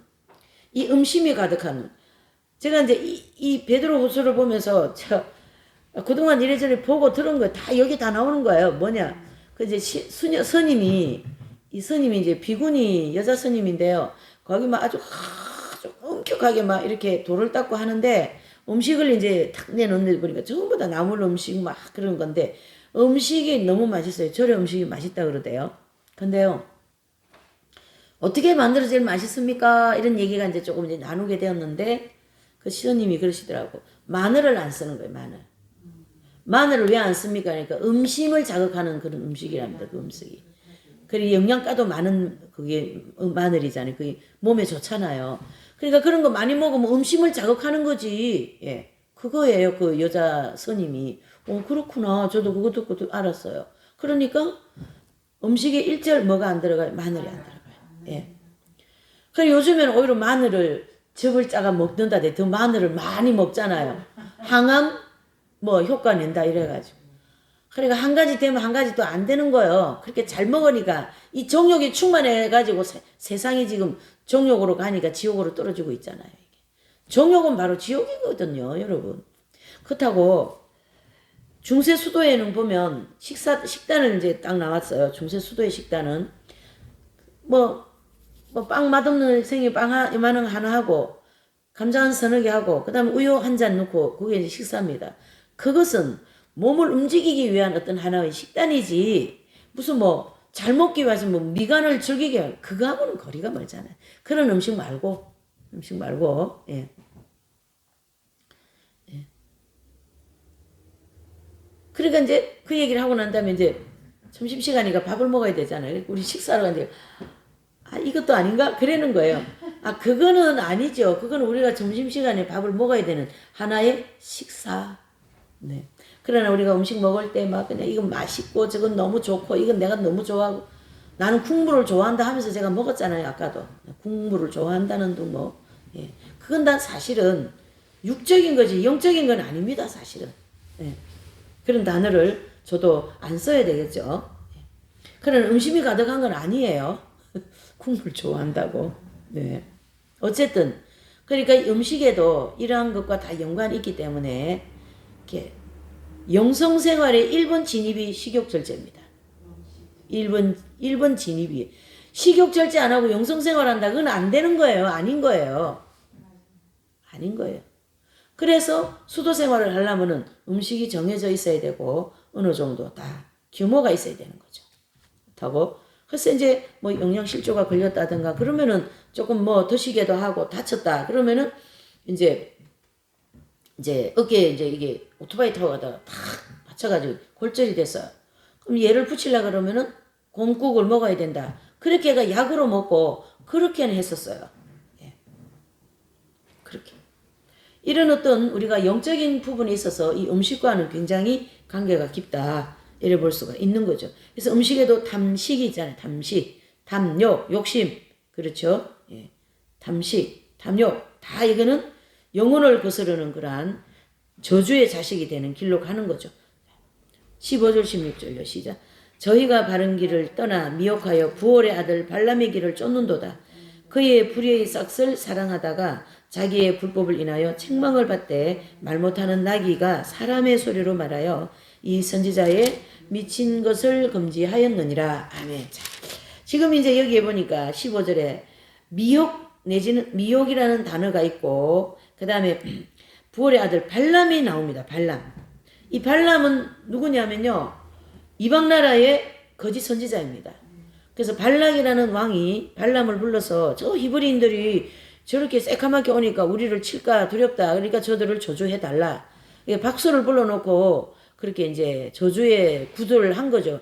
이 음심이 가득한 눈. 제가 이제 이 베드로 후서를 보면서 그동안 이래저래 보고 들은 거 다 여기 다 나오는 거예요. 뭐냐? 그 이제 스님이 이제 비구니 여자 스님인데요. 거기 막 아주 엄격하게 막 이렇게 돌을 닦고 하는데 음식을 이제 탁 내놓는 보니까 전부 다 나물 음식 막 그런 건데 음식이 너무 맛있어요. 절의 음식이 맛있다 그러대요. 근데요. 어떻게 만들어 제일 맛있습니까? 이런 얘기가 이제 조금 이제 나누게 되었는데 그 시도님이 그러시더라고. 마늘을 안 쓰는 거예요. 마늘을 왜 안 씁니까? 그러니까 음심을 자극하는 그런 음식이랍니다. 그 음식이. 그리고 영양가도 많은 그게 마늘이잖아요. 그게 몸에 좋잖아요. 그러니까 그런 거 많이 먹으면 음심을 자극하는 거지. 그거예요. 그 여자 스님이. 그렇구나. 저도 그거 듣고 알았어요. 그러니까 음식에 일절 뭐가 안 들어가요? 마늘이 안 들어가요. 그리고 요즘에는 오히려 마늘을 즙을 짜가 먹는다. 더 마늘을 많이 먹잖아요. 항암 효과 낸다 이래가지고. 그러니까 한 가지 되면 한 가지 또 안 되는 거예요. 그렇게 잘 먹으니까 이 정욕이 충만해가지고 세상이 지금 정욕으로 가니까 지옥으로 떨어지고 있잖아요. 이게. 정욕은 바로 지옥이거든요, 여러분. 그렇다고 중세 수도에는 보면 식단을 이제 딱 나왔어요. 중세 수도의 식단은 빵 맛없는 생이 빵 이만한 거 하나 하고 감자 한 서너 개 하고 그다음에 우유 한 잔 넣고 그게 이제 식사입니다. 그것은 몸을 움직이기 위한 어떤 하나의 식단이지 무슨 잘 먹기 위해서 미간을 즐기기 위한 그거하고는 거리가 멀잖아요. 그런 음식 말고 그러니까 이제 그 얘기를 하고 난 다음에 이제 점심시간이니까 밥을 먹어야 되잖아요. 우리 식사하러 갔는데, 이것도 아닌가? 그러는 거예요. 그거는 아니죠. 그거는 우리가 점심시간에 밥을 먹어야 되는 하나의 식사. 네. 그러나 우리가 음식 먹을 때 막 그냥 이건 맛있고 저건 너무 좋고 이건 내가 너무 좋아하고 나는 국물을 좋아한다 하면서 제가 먹었잖아요. 아까도. 국물을 좋아한다는 둥 뭐. 예. 그건 다 사실은 육적인 거지 영적인 건 아닙니다. 사실은. 예. 그런 단어를 저도 안 써야 되겠죠. 예. 그런 음식이 가득한 건 아니에요. 국물 좋아한다고. 네. 어쨌든 그러니까 음식에도 이러한 것과 다 연관이 있기 때문에 이렇게 영성생활의 1번 진입이 식욕절제입니다. 1번 진입이. 식욕절제 안 하고 영성생활 한다. 그건 안 되는 거예요. 아닌 거예요. 아닌 거예요. 그래서 수도생활을 하려면은 음식이 정해져 있어야 되고 어느 정도 다 규모가 있어야 되는 거죠. 그렇다고 그래서 이제 뭐 영양실조가 걸렸다든가 그러면은 조금 뭐 드시기도 하고 다쳤다. 그러면은 이제 어깨에 이제 이게 오토바이 타고 가다가 탁 맞춰가지고 골절이 됐어요. 그럼 얘를 붙이려고 그러면은 곰국을 먹어야 된다. 그렇게 해가 약으로 먹고 그렇게는 했었어요. 예. 그렇게. 이런 어떤 우리가 영적인 부분에 있어서 이 음식과는 굉장히 관계가 깊다. 이래 볼 수가 있는 거죠. 그래서 음식에도 탐식이 있잖아요. 탐식, 탐욕, 욕심. 그렇죠. 예. 탐식, 탐욕. 다 이거는 영혼을 거스르는 그러한 저주의 자식이 되는 길로 가는 거죠. 15절 16절요. 시작. 저희가 바른 길을 떠나 미혹하여 부올의 아들 발람의 길을 쫓는도다. 그의 불의의 싹을 사랑하다가 자기의 불법을 인하여 책망을 받되 말 못하는 나귀가 사람의 소리로 말하여 이 선지자의 미친 것을 금지하였느니라. 아멘. 자, 지금 이제 여기에 보니까 15절에 미혹 내지는 미혹이라는 단어가 있고 그 다음에 부올의 아들 발람이 나옵니다. 발람. 이 발람은 누구냐면요. 이방 나라의 거짓 선지자입니다. 그래서 발락이라는 왕이 발람을 불러서 저 히브리인들이 저렇게 새카맣게 오니까 우리를 칠까 두렵다. 그러니까 저들을 저주해달라. 박수를 불러놓고 그렇게 이제 저주의 구두를 한 거죠.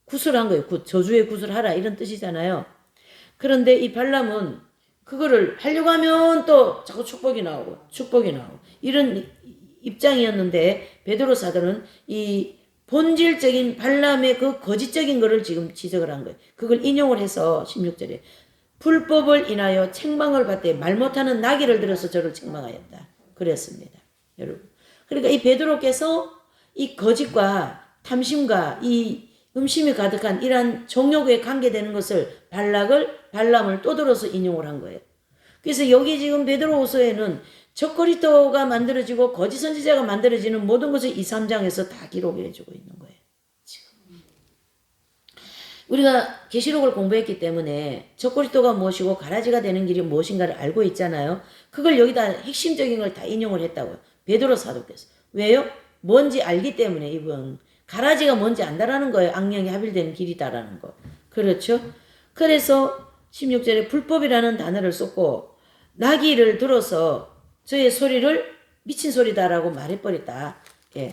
구슬한 거예요. 저주의 구슬하라 이런 뜻이잖아요. 그런데 이 발람은 그거를 하려고 하면 또 자꾸 축복이 나오고 이런 입장이었는데 베드로 사도는 이 본질적인 발람의 그 거짓적인 거를 지금 지적을 한 거예요. 그걸 인용을 해서 16절에 불법을 인하여 책망을 받되 말 못하는 나귀를 들어서 저를 책망하였다. 그랬습니다. 여러분. 그러니까 이 베드로께서 이 거짓과 탐심과 이 음심이 가득한 이러한 정욕에 관계되는 것을 발람을 또 들어서 인용을 한 거예요. 그래서 여기 지금 베드로후서에는 적그리스도가 만들어지고 거짓 선지자가 만들어지는 모든 것을 2, 3장에서 다 기록해 주고 있는 거예요. 지금. 우리가 계시록을 공부했기 때문에 적그리스도가 무엇이고 가라지가 되는 길이 무엇인가를 알고 있잖아요. 그걸 여기다 핵심적인 걸 다 인용을 했다고요. 베드로 사도께서. 왜요? 뭔지 알기 때문에 이분. 가라지가 뭔지 안다라는 거예요. 악령이 합일되는 길이다라는 거. 그렇죠? 그래서 16절에 불법이라는 단어를 썼고 나귀를 들어서 저의 소리를 미친 소리다라고 말해버렸다. 예.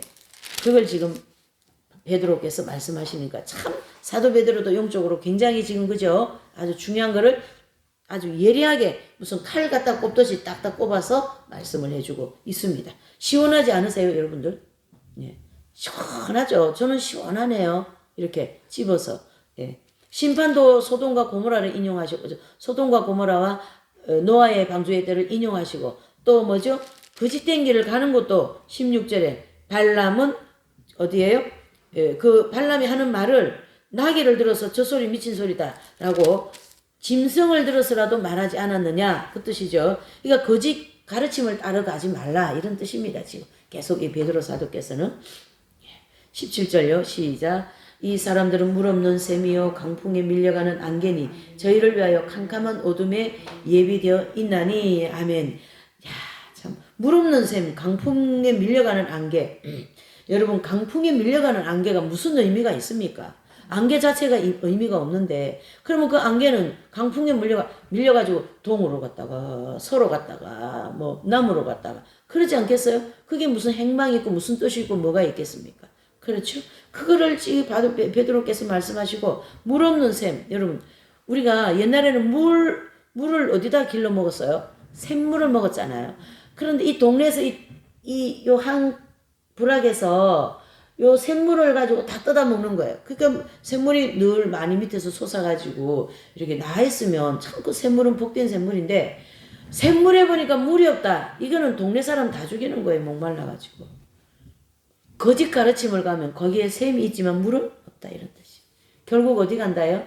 그걸 지금 베드로께서 말씀하시니까 참 사도 베드로도 영적으로 굉장히 지금 그죠? 아주 중요한 거를 아주 예리하게 무슨 칼 갖다 꼽듯이 딱딱 꼽아서 말씀을 해주고 있습니다. 시원하지 않으세요, 여러분들? 예. 시원하죠. 저는 시원하네요. 이렇게 집어서. 예. 심판도 소돔과 고모라를 인용하시고 소돔과 고모라와 노아의 방주의 때를 인용하시고 또 뭐죠? 거짓된 길을 가는 것도 16절에 발람은 어디에요? 예, 그 발람이 하는 말을 나귀를 들어서 저 소리 미친 소리다 라고 짐승을 들어서라도 말하지 않았느냐 그 뜻이죠. 그러니까 거짓 가르침을 따라가지 말라 이런 뜻입니다. 지금 계속 이 베드로 사도께서는 17절요. 시작. 이 사람들은 물 없는 샘이요 강풍에 밀려가는 안개니 저희를 위하여 캄캄한 어둠에 예비되어 있나니 아멘. 야, 참 물 없는 샘, 강풍에 밀려가는 안개. 여러분 강풍에 밀려가는 안개가 무슨 의미가 있습니까? 안개 자체가 의미가 없는데 그러면 그 안개는 강풍에 밀려가지고 동으로 갔다가 서로 갔다가 뭐 남으로 갔다가 그러지 않겠어요? 그게 무슨 행방이 있고 무슨 뜻이 있고 뭐가 있겠습니까? 그렇죠? 그거를 지금 베드로께서 말씀하시고 물 없는 샘. 여러분 우리가 옛날에는 물을 어디다 길러 먹었어요? 샘물을 먹었잖아요. 그런데 이 동네에서 요 한 부락에서 요 샘물을 가지고 다 뜯어 먹는 거예요. 그러니까 샘물이 늘 많이 밑에서 솟아가지고 이렇게 나 있으면 참 그 샘물은 복된 샘물인데 샘물에 보니까 물이 없다. 이거는 동네 사람 다 죽이는 거예요. 목말라가지고. 거짓 가르침을 가면 거기에 샘이 있지만 물은 없다 이런 뜻이. 결국 어디 간다요?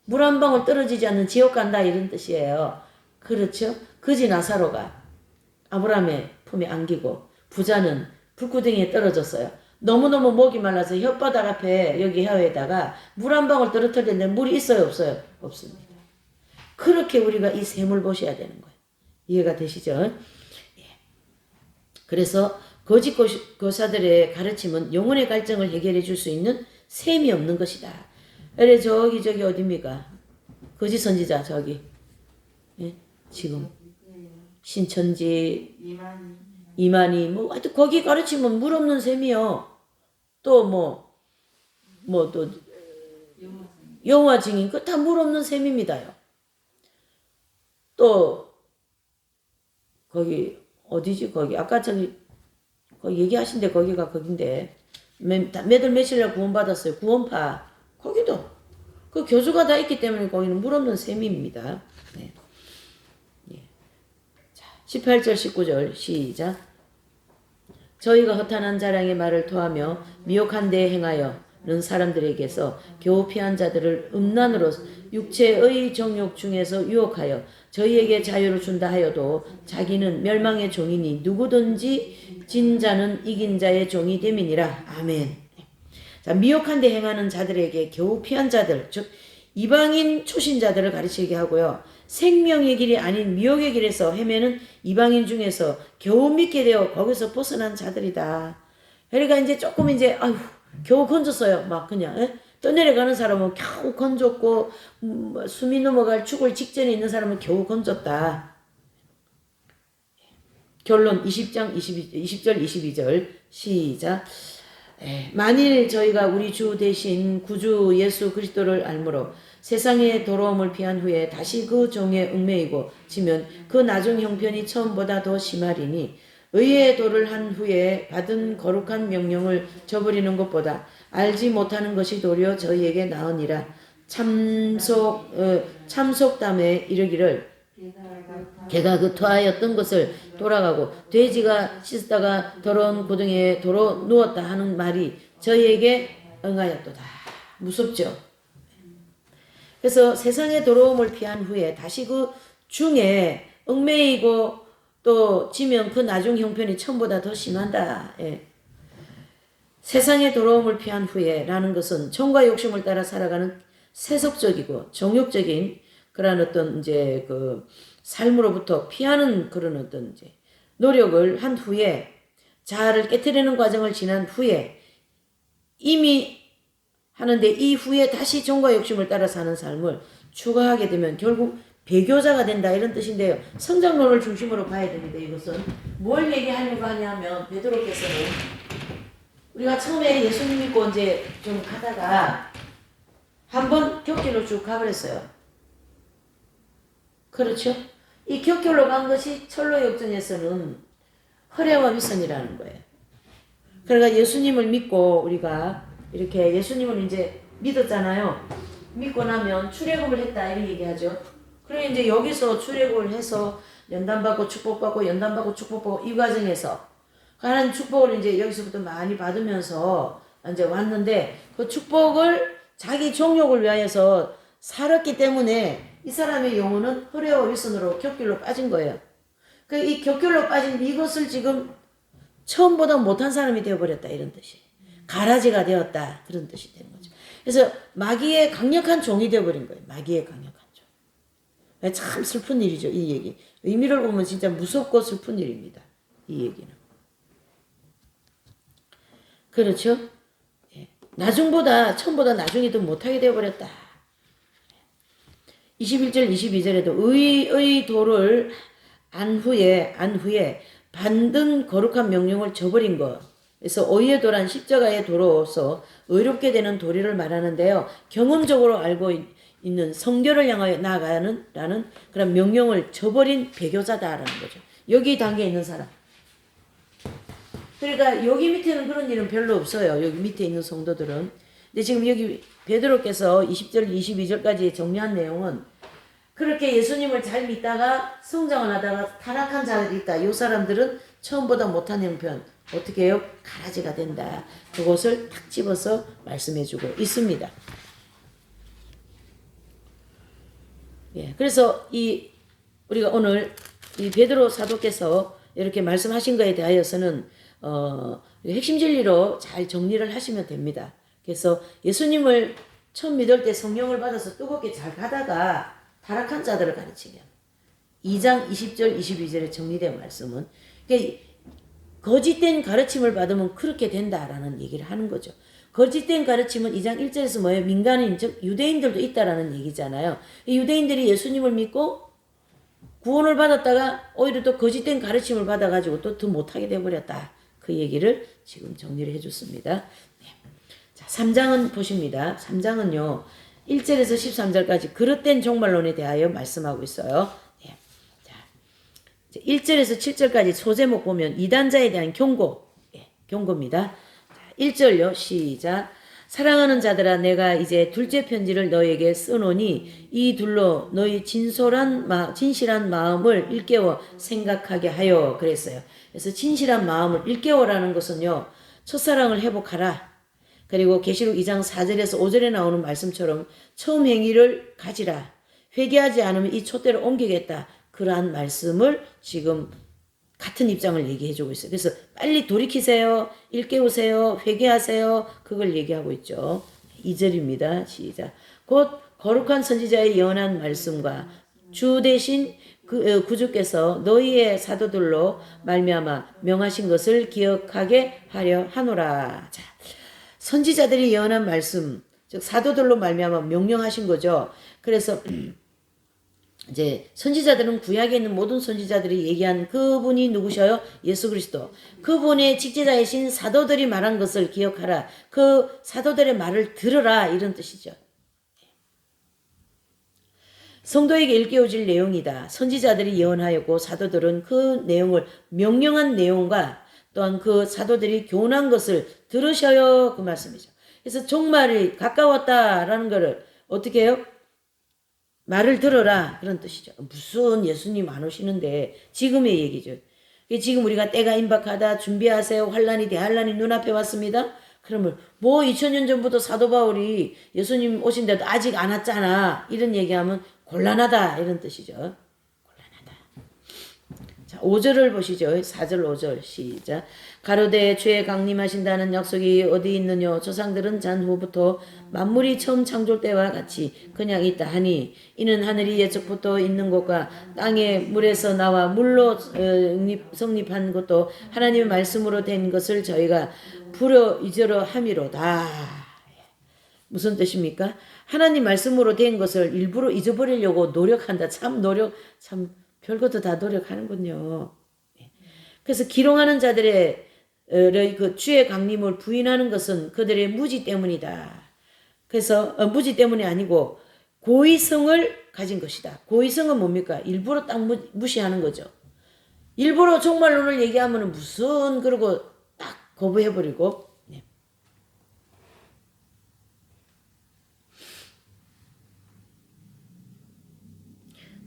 물 한 방울 떨어지지 않는 지옥 간다 이런 뜻이에요. 그렇죠? 거지 나사로가 아브라함의 품에 안기고 부자는 불구덩이에 떨어졌어요. 너무너무 목이 말라서 혓바닥 앞에 여기 혀에다가 물 한 방울 떨어뜨렸는데 물이 있어요 없어요? 없습니다. 그렇게 우리가 이 샘을 보셔야 되는 거예요. 이해가 되시죠? 예. 그래서 거짓 교사들의 가르침은 영혼의 갈증을 해결해 줄 수 있는 셈이 없는 것이다. 그래 저기 어딥니까? 거짓 선지자 저기 예? 지금 신천지 이만희 뭐 하여튼 거기 가르치면 물 없는 셈이요. 또 또 여호와 증인 그 다 물 없는 셈입니다요. 또 거기 어디지 거기 아까 거기 얘기하신데 거기가 거긴데 매들 며칠날 구원받았어요. 구원파 거기도 그 교주가 다 있기 때문에 거기는 물 없는 셈입니다. 네. 예. 자, 18절 19절 시작. 저희가 허탄한 자랑의 말을 토하며 미혹한 데 행하여는 사람들에게서 겨우 피한 자들을 음란으로 육체의 정욕 중에서 유혹하여 저희에게 자유를 준다 하여도 자기는 멸망의 종이니 누구든지 진 자는 이긴 자의 종이 됨이니라. 아멘. 자, 미혹한 데 행하는 자들에게 겨우 피한 자들, 즉 이방인 초신자들을 가르치게 하고요. 생명의 길이 아닌 미혹의 길에서 헤매는 이방인 중에서 겨우 믿게 되어 거기서 벗어난 자들이다. 그러니까 이제 조금 아유 겨우 건졌어요. 막 그냥 떠내려가는 사람은 겨우 건졌고 숨이 넘어갈 죽을 직전에 있는 사람은 겨우 건졌다. 결론 20절 22절 시작. 만일 저희가 우리 주 대신 구주 예수 그리스도를 알므로 세상의 더러움을 피한 후에 다시 그 종에 얽매이고 지면 그 나중 형편이 처음보다 더 심하리니 의의 도를 한 후에 받은 거룩한 명령을 저버리는 것보다 알지 못하는 것이 도리어 저희에게 나으니라. 참속담에 이르기를 개가 그 토하였던 것을 돌아가고 돼지가 씻다가 더러운 고등에 도로 누웠다 하는 말이 저희에게 응하였도다. 무섭죠? 그래서 세상의 더러움을 피한 후에 다시 그 중에 얽매이고 또 지면 그 나중 형편이 처음보다 더 심한다. 예. 세상의 더러움을 피한 후에 라는 것은 정과 욕심을 따라 살아가는 세속적이고 정욕적인 그런 어떤 그 삶으로부터 피하는 그런 어떤 노력을 한 후에 자아를 깨트리는 과정을 지난 후에 이미 하는데 이 후에 다시 정과 욕심을 따라 사는 삶을 추구하게 되면 결국 배교자가 된다 이런 뜻인데요. 성장론을 중심으로 봐야 됩니다. 이것은 뭘 얘기하려고 하냐면 베드로께서는 우리가 처음에 예수님 믿고 좀 가다가 한번 격길로 쭉 가버렸어요. 그렇죠? 이 격길로 간 것이 철로 역전에서는 허례와 위선이라는 거예요. 그러니까 예수님을 믿고 우리가 이렇게 예수님을 믿었잖아요. 믿고 나면 출애굽을 했다 이런 얘기하죠. 그래 여기서 출애굽을 해서 연단받고 축복받고 연단받고 축복받고 이 과정에서 하나님 축복을 여기서부터 많이 받으면서 왔는데 그 축복을 자기 정욕을 위하여서 살았기 때문에 이 사람의 영혼은 허례와 위선으로 격길로 빠진 거예요. 이 격길로 빠진 이것을 지금 처음보다 못한 사람이 되어버렸다 이런 뜻이에요. 가라지가 되었다 그런 뜻이 되는 거죠. 그래서 마귀의 강력한 종이 되어버린 거예요. 마귀의 강력한 종. 참 슬픈 일이죠. 이 얘기. 의미를 보면 진짜 무섭고 슬픈 일입니다. 이 얘기는. 그렇죠? 나중보다 처음보다 나중이 더 못하게 되어버렸다. 21절 22절에도 의의 도를 안 후에 받은 거룩한 명령을 저버린 것. 그래서 의의 도란 십자가의 도로서 의롭게 되는 도리를 말하는데요. 경험적으로 알고 있는 성결을 향하여 나아가는 라는 그런 명령을 저버린 배교자다라는 거죠. 여기 단계에 있는 사람. 그러니까 여기 밑에는 그런 일은 별로 없어요. 여기 밑에 있는 성도들은. 근데 지금 여기 베드로께서 20절, 22절까지 정리한 내용은 그렇게 예수님을 잘 믿다가 성장을 하다가 타락한 자들이 있다. 이 사람들은 처음보다 못한 형편 어떻게 해요? 가라지가 된다. 그것을 탁 집어서 말씀해주고 있습니다. 예, 그래서 우리가 오늘 이 베드로 사도께서 이렇게 말씀하신 것에 대하여서는 핵심 진리로 잘 정리를 하시면 됩니다. 그래서 예수님을 처음 믿을 때 성령을 받아서 뜨겁게 잘 가다가 타락한 자들을 가르치면 2장 20절 22절에 정리된 말씀은 그러니까 거짓된 가르침을 받으면 그렇게 된다라는 얘기를 하는 거죠. 거짓된 가르침은 2장 1절에서 뭐예요? 민간인 즉 유대인들도 있다라는 얘기잖아요. 유대인들이 예수님을 믿고 구원을 받았다가 오히려 또 거짓된 가르침을 받아가지고 또 더 못하게 돼버렸다. 그 얘기를 지금 정리를 해줬습니다. 네. 자, 3장은 보십니다. 3장은요. 1절에서 13절까지 그릇된 종말론에 대하여 말씀하고 있어요. 네. 자, 1절에서 7절까지 소제목 보면 이단자에 대한 경고, 예, 경고입니다. 자, 1절요. 시작. 사랑하는 자들아 내가 이제 둘째 편지를 너에게 쓰노니 이 둘로 너희 진실한 마음을 일깨워 생각하게 하여 그랬어요. 그래서 진실한 마음을 일깨워라는 것은요. 첫사랑을 회복하라. 그리고 계시록 2장 4절에서 5절에 나오는 말씀처럼 처음 행위를 가지라. 회개하지 않으면 이 촛대를 옮기겠다. 그러한 말씀을 지금 같은 입장을 얘기해주고 있어요. 그래서 빨리 돌이키세요. 일깨우세요. 회개하세요. 그걸 얘기하고 있죠. 2절입니다. 시작. 곧 거룩한 선지자의 예언한 말씀과 주 대신 구주께서 너희의 사도들로 말미암아 명하신 것을 기억하게 하려 하노라. 자, 선지자들이 예언한 말씀, 즉 사도들로 말미암아 명령하신 거죠. 그래서 이제 선지자들은 구약에 있는 모든 선지자들이 얘기한 그분이 누구셔요? 예수 그리스도. 그분의 직제자이신 사도들이 말한 것을 기억하라. 그 사도들의 말을 들으라. 이런 뜻이죠. 성도에게 일깨워질 내용이다. 선지자들이 예언하였고 사도들은 그 내용을 명령한 내용과 또한 그 사도들이 교훈한 것을 들으셔요. 그 말씀이죠. 그래서 종말이 가까웠다라는 것을 어떻게 해요? 말을 들어라 그런 뜻이죠. 무슨 예수님 안 오시는데 지금의 얘기죠. 지금 우리가 때가 임박하다 준비하세요. 환란이 대환란이 눈앞에 왔습니다. 그러면 뭐 2000년 전부터 사도 바울이 예수님 오신데도 아직 안 왔잖아. 이런 얘기하면 곤란하다 이런 뜻이죠. 곤란하다. 자 5절을 보시죠. 4절 5절 시작. 가로되 주의 강림하신다는 약속이 어디 있느뇨. 조상들은 잔후부터 만물이 처음 창조 때와 같이 그냥 있다 하니 이는 하늘이 예적부터 있는 것과 땅의 물에서 나와 물로 성립한 것도 하나님의 말씀으로 된 것을 저희가 불어 잊으려 함이로다. 무슨 뜻입니까? 하나님 말씀으로 된 것을 일부러 잊어버리려고 노력한다. 참 별것도 다 노력하는군요. 그래서 기롱하는 자들의 그 주의 강림을 부인하는 것은 그들의 무지 때문이다. 그래서 무지 때문이 아니고 고의성을 가진 것이다. 고의성은 뭡니까? 일부러 딱 무시하는 거죠. 일부러 종말론을 얘기하면 무슨 그러고 딱 거부해버리고. 네.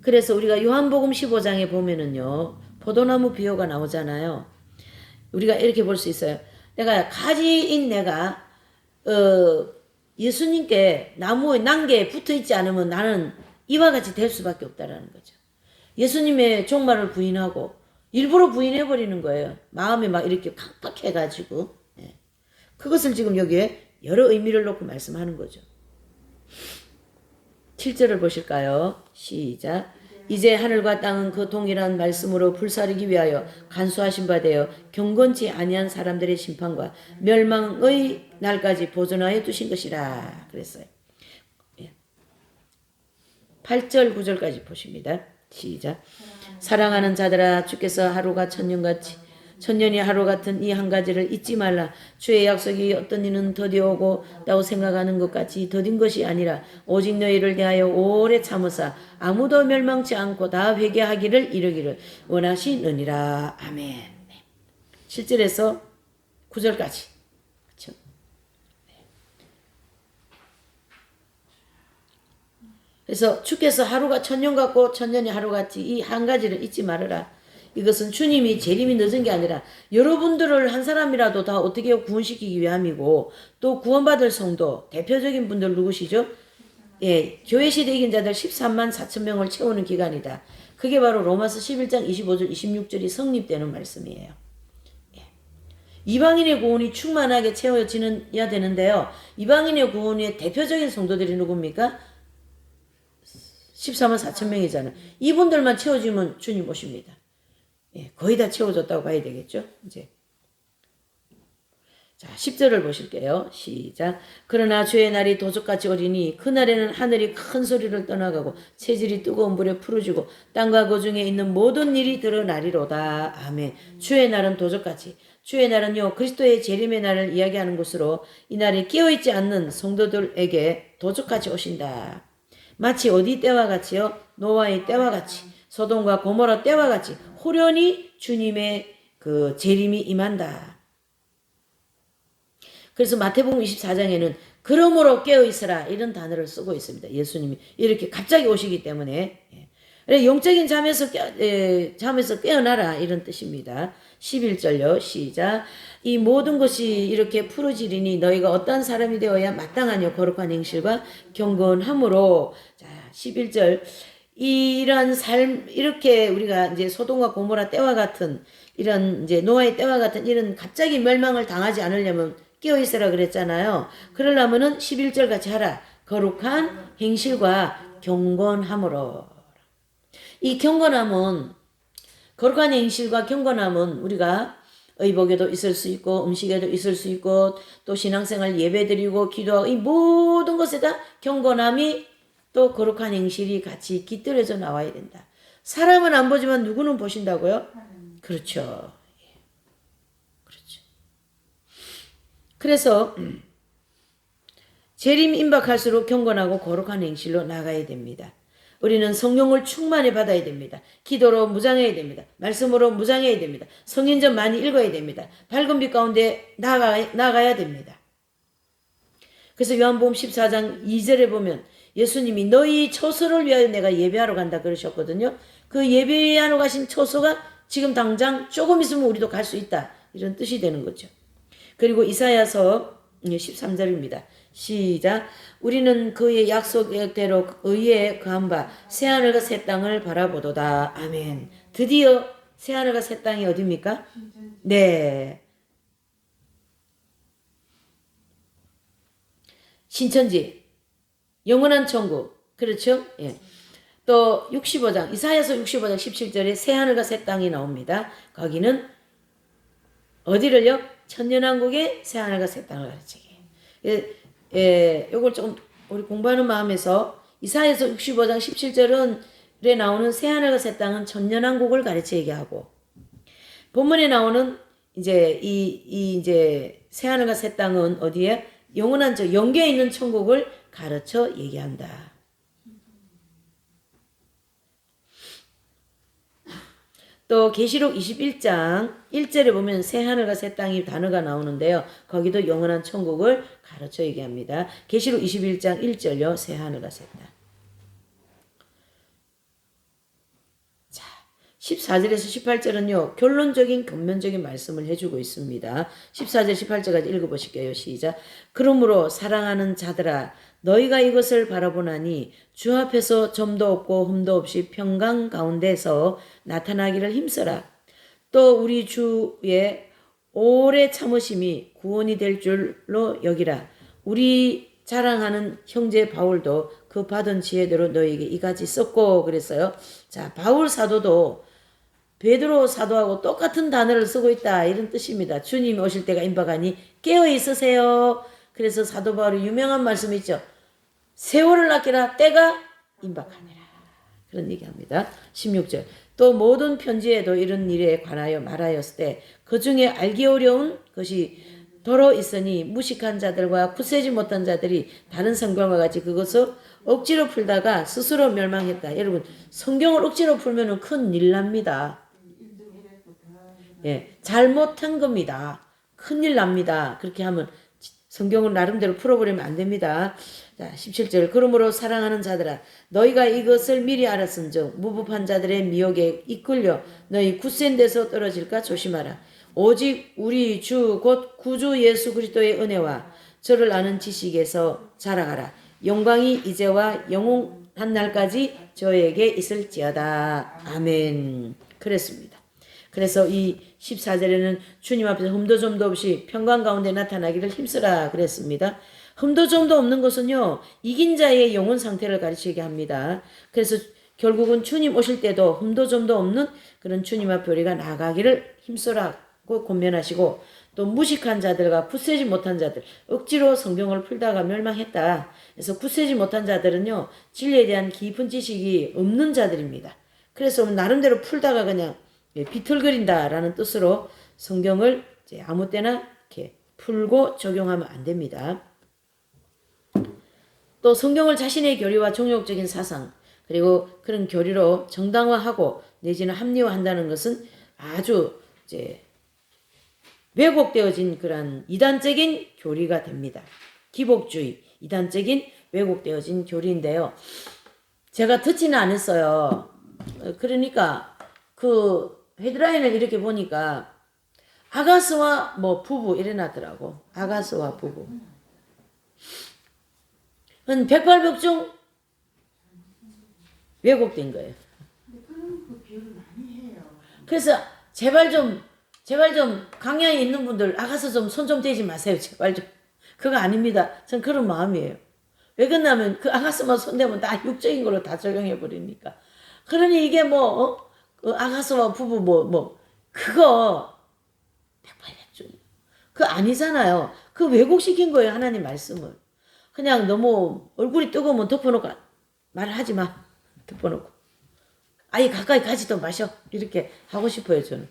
그래서 우리가 요한복음 15장에 보면은요. 포도나무 비유가 나오잖아요. 우리가 이렇게 볼 수 있어요. 가지인 내가 예수님께 나무의 난개에 붙어 있지 않으면 나는 이와 같이 될 수밖에 없다라는 거죠. 예수님의 종말을 부인하고 일부러 부인해버리는 거예요. 마음에 막 이렇게 팍팍해가지고. 예. 그것을 지금 여기에 여러 의미를 놓고 말씀하는 거죠. 7절을 보실까요? 시작. 이제 하늘과 땅은 그 동일한 말씀으로 불사르기 위하여 간수하신 바 되어 경건치 아니한 사람들의 심판과 멸망의 날까지 보존하여 두신 것이라 그랬어요. 8절 9절까지 보십니다. 시작. 사랑하는 자들아 주께서 하루가 천년같이 천년이 하루 같은 이 한 가지를 잊지 말라. 주의 약속이 어떤 이는 더디오고다고 생각하는 것 같이 더딘 것이 아니라 오직 너희를 대하여 오래 참으사 아무도 멸망치 않고 다 회개하기를 이르기를 원하시느니라. 아멘. 7절에서 9절까지. 그렇죠? 그래서 주께서 하루가 천년 같고 천년이 하루 같이 이 한 가지를 잊지 말아라. 이것은 주님이 재림이 늦은 게 아니라 여러분들을 한 사람이라도 다 어떻게 구원시키기 위함이고 또 구원받을 성도 대표적인 분들 누구시죠? 예, 교회 시대 이긴 자들 13만 4천 명을 채우는 기간이다. 그게 바로 로마서 11장 25절 26절이 성립되는 말씀이에요. 예. 이방인의 구원이 충만하게 채워져야 되는데요. 이방인의 구원의 대표적인 성도들이 누굽니까? 14만 4천 명이잖아요. 이분들만 채워지면 주님 오십니다. 예, 거의 다 채워졌다고 봐야 되겠죠. 이제 자 10절을 보실게요. 시작. 그러나 주의 날이 도적같이 오리니 그날에는 하늘이 큰 소리를 떠나가고 체질이 뜨거운 불에 풀어지고 땅과 그 중에 있는 모든 일이 드러나리로다. 아멘. 주의 날은 도적같이. 주의 날은요 그리스도의 재림의 날을 이야기하는 것으로 이 날에 깨어있지 않는 성도들에게 도적같이 오신다. 마치 어디 때와 같이요? 노아의 때와 같이 소돔과 고모라 때와 같이 호련히 주님의 그 재림이 임한다. 그래서 마태복음 24장에는 그러므로 깨어있으라 이런 단어를 쓰고 있습니다. 예수님이 이렇게 갑자기 오시기 때문에 영적인 잠에서 깨어나라 이런 뜻입니다. 11절요. 시작. 이 모든 것이 이렇게 풀어지리니 너희가 어떤 사람이 되어야 마땅하냐 거룩한 행실과 경건함으로. 자 11절. 이런 삶 이렇게 우리가 이제 소돔과 고모라 때와 같은 이런 이제 노아의 때와 같은 이런 갑자기 멸망을 당하지 않으려면 깨어있으라 그랬잖아요. 그러려면은 11절 같이 하라. 거룩한 행실과 경건함으로. 이 경건함은 거룩한 행실과 경건함은 우리가 의복에도 있을 수 있고 음식에도 있을 수 있고 또 신앙생활 예배드리고 기도하고 이 모든 것에다 경건함이 또 거룩한 행실이 같이 깃들여져 나와야 된다. 사람은 안 보지만 누구는 보신다고요? 그렇죠. 그렇죠. 그래서 재림 임박할수록 경건하고 거룩한 행실로 나가야 됩니다. 우리는 성령을 충만히 받아야 됩니다. 기도로 무장해야 됩니다. 말씀으로 무장해야 됩니다. 성인전 많이 읽어야 됩니다. 밝은 빛 가운데 나가야 됩니다. 그래서 요한복음 14장 2절에 보면 예수님이 너희 처소를 위하여 내가 예배하러 간다 그러셨거든요. 그 예배하러 가신 처소가 지금 당장 조금 있으면 우리도 갈 수 있다. 이런 뜻이 되는 거죠. 그리고 이사야서 13절입니다. 시작. 우리는 그의 약속대로 의에 거한 바 새하늘과 새 땅을 바라보도다. 아멘. 드디어 새하늘과 새 땅이 어디입니까? 네. 신천지. 영원한 천국. 그렇죠? 예. 또 65장 이사야서 65장 17절에 새하늘과 새 땅이 나옵니다. 거기는 어디를요? 천년왕국의 새하늘과 새 땅을 가르치게. 요걸 조금 우리 공부하는 마음에서 이사야서 65장 17절에 나오는 새하늘과 새 땅은 천년왕국을 가르쳐 얘기하고 본문에 나오는 이제 이제 새하늘과 새 땅은 어디에? 영원한 영계에 있는 천국을 가르쳐 얘기한다. 또 계시록 21장 1절에 보면 새하늘과 새 땅이 단어가 나오는데요. 거기도 영원한 천국을 가르쳐 얘기합니다. 계시록 21장 1절요. 새하늘과 새 땅. 자, 14절에서 18절은요. 결론적인 근면적인 말씀을 해주고 있습니다. 14절 18절까지 읽어보실게요. 시작. 그러므로 사랑하는 자들아 너희가 이것을 바라보나니 주 앞에서 점도 없고 흠도 없이 평강 가운데서 나타나기를 힘써라. 또 우리 주의 오래 참으심이 구원이 될 줄로 여기라. 우리 자랑하는 형제 바울도 그 받은 지혜대로 너희에게 이같이 썼고 그랬어요. 자, 바울 사도도 베드로 사도하고 똑같은 단어를 쓰고 있다 이런 뜻입니다. 주님이 오실 때가 임박하니 깨어 있으세요. 그래서 사도 바울의 유명한 말씀이 있죠. 세월을 아끼라 때가 임박하니라. 그런 얘기합니다. 16절. 또 모든 편지에도 이런 일에 관하여 말하였을 때 그 중에 알기 어려운 것이 도로 있으니 무식한 자들과 굳세지 못한 자들이 다른 성경과 같이 그것을 억지로 풀다가 스스로 멸망했다. 여러분 성경을 억지로 풀면 큰일 납니다. 예, 잘못한 겁니다. 큰일 납니다. 그렇게 하면 성경을 나름대로 풀어버리면 안 됩니다. 자, 17절. 그러므로 사랑하는 자들아 너희가 이것을 미리 알았은즉 무법한 자들의 미혹에 이끌려 너희 굳센 데서 떨어질까 조심하라. 오직 우리 주 곧 구주 예수 그리스도의 은혜와 저를 아는 지식에서 자라가라. 영광이 이제와 영원한 날까지 저에게 있을지어다. 아멘. 그랬습니다. 그래서 이 14절에는 주님 앞에서 흠도 점도 없이 평강 가운데 나타나기를 힘쓰라 그랬습니다. 흠도 점도 없는 것은요 이긴 자의 영혼 상태를 가르치게 합니다. 그래서 결국은 주님 오실 때도 흠도 점도 없는 그런 주님 앞에 우리가 나가기를 힘쓰라고 권면하시고 또 무식한 자들과 굳세지 못한 자들 억지로 성경을 풀다가 멸망했다. 그래서 굳세지 못한 자들은요 진리에 대한 깊은 지식이 없는 자들입니다. 그래서 나름대로 풀다가 그냥 비틀거린다라는 뜻으로 성경을 이제 아무 때나 이렇게 풀고 적용하면 안 됩니다. 또 성경을 자신의 교리와 종교적인 사상 그리고 그런 교리로 정당화하고 내지는 합리화한다는 것은 아주 이제 왜곡되어진 그런 이단적인 교리가 됩니다. 기복주의, 이단적인 왜곡되어진 교리인데요. 제가 듣지는 않았어요. 그러니까 그 헤드라인을 이렇게 보니까 아가스와 뭐 부부 이래놨더라고. 아가스와 부부. 한 108벽중 왜곡된 거예요. 그래서 제발 좀 강야에 있는 분들 아가서 좀 손 좀 대지 마세요. 제발 좀. 그거 아닙니다. 전 그런 마음이에요. 왜 그러냐면 그 아가서만 손대면 다 육적인 걸로 다 적용해 버리니까. 그러니 이게 아가서와 부부 그거 108중 그거 아니잖아요. 그 왜곡시킨 거예요. 하나님 말씀을. 그냥 너무 얼굴이 뜨거우면 덮어놓고 말하지 마. 덮어놓고. 아예 가까이 가지도 마셔. 이렇게 하고 싶어요. 저는.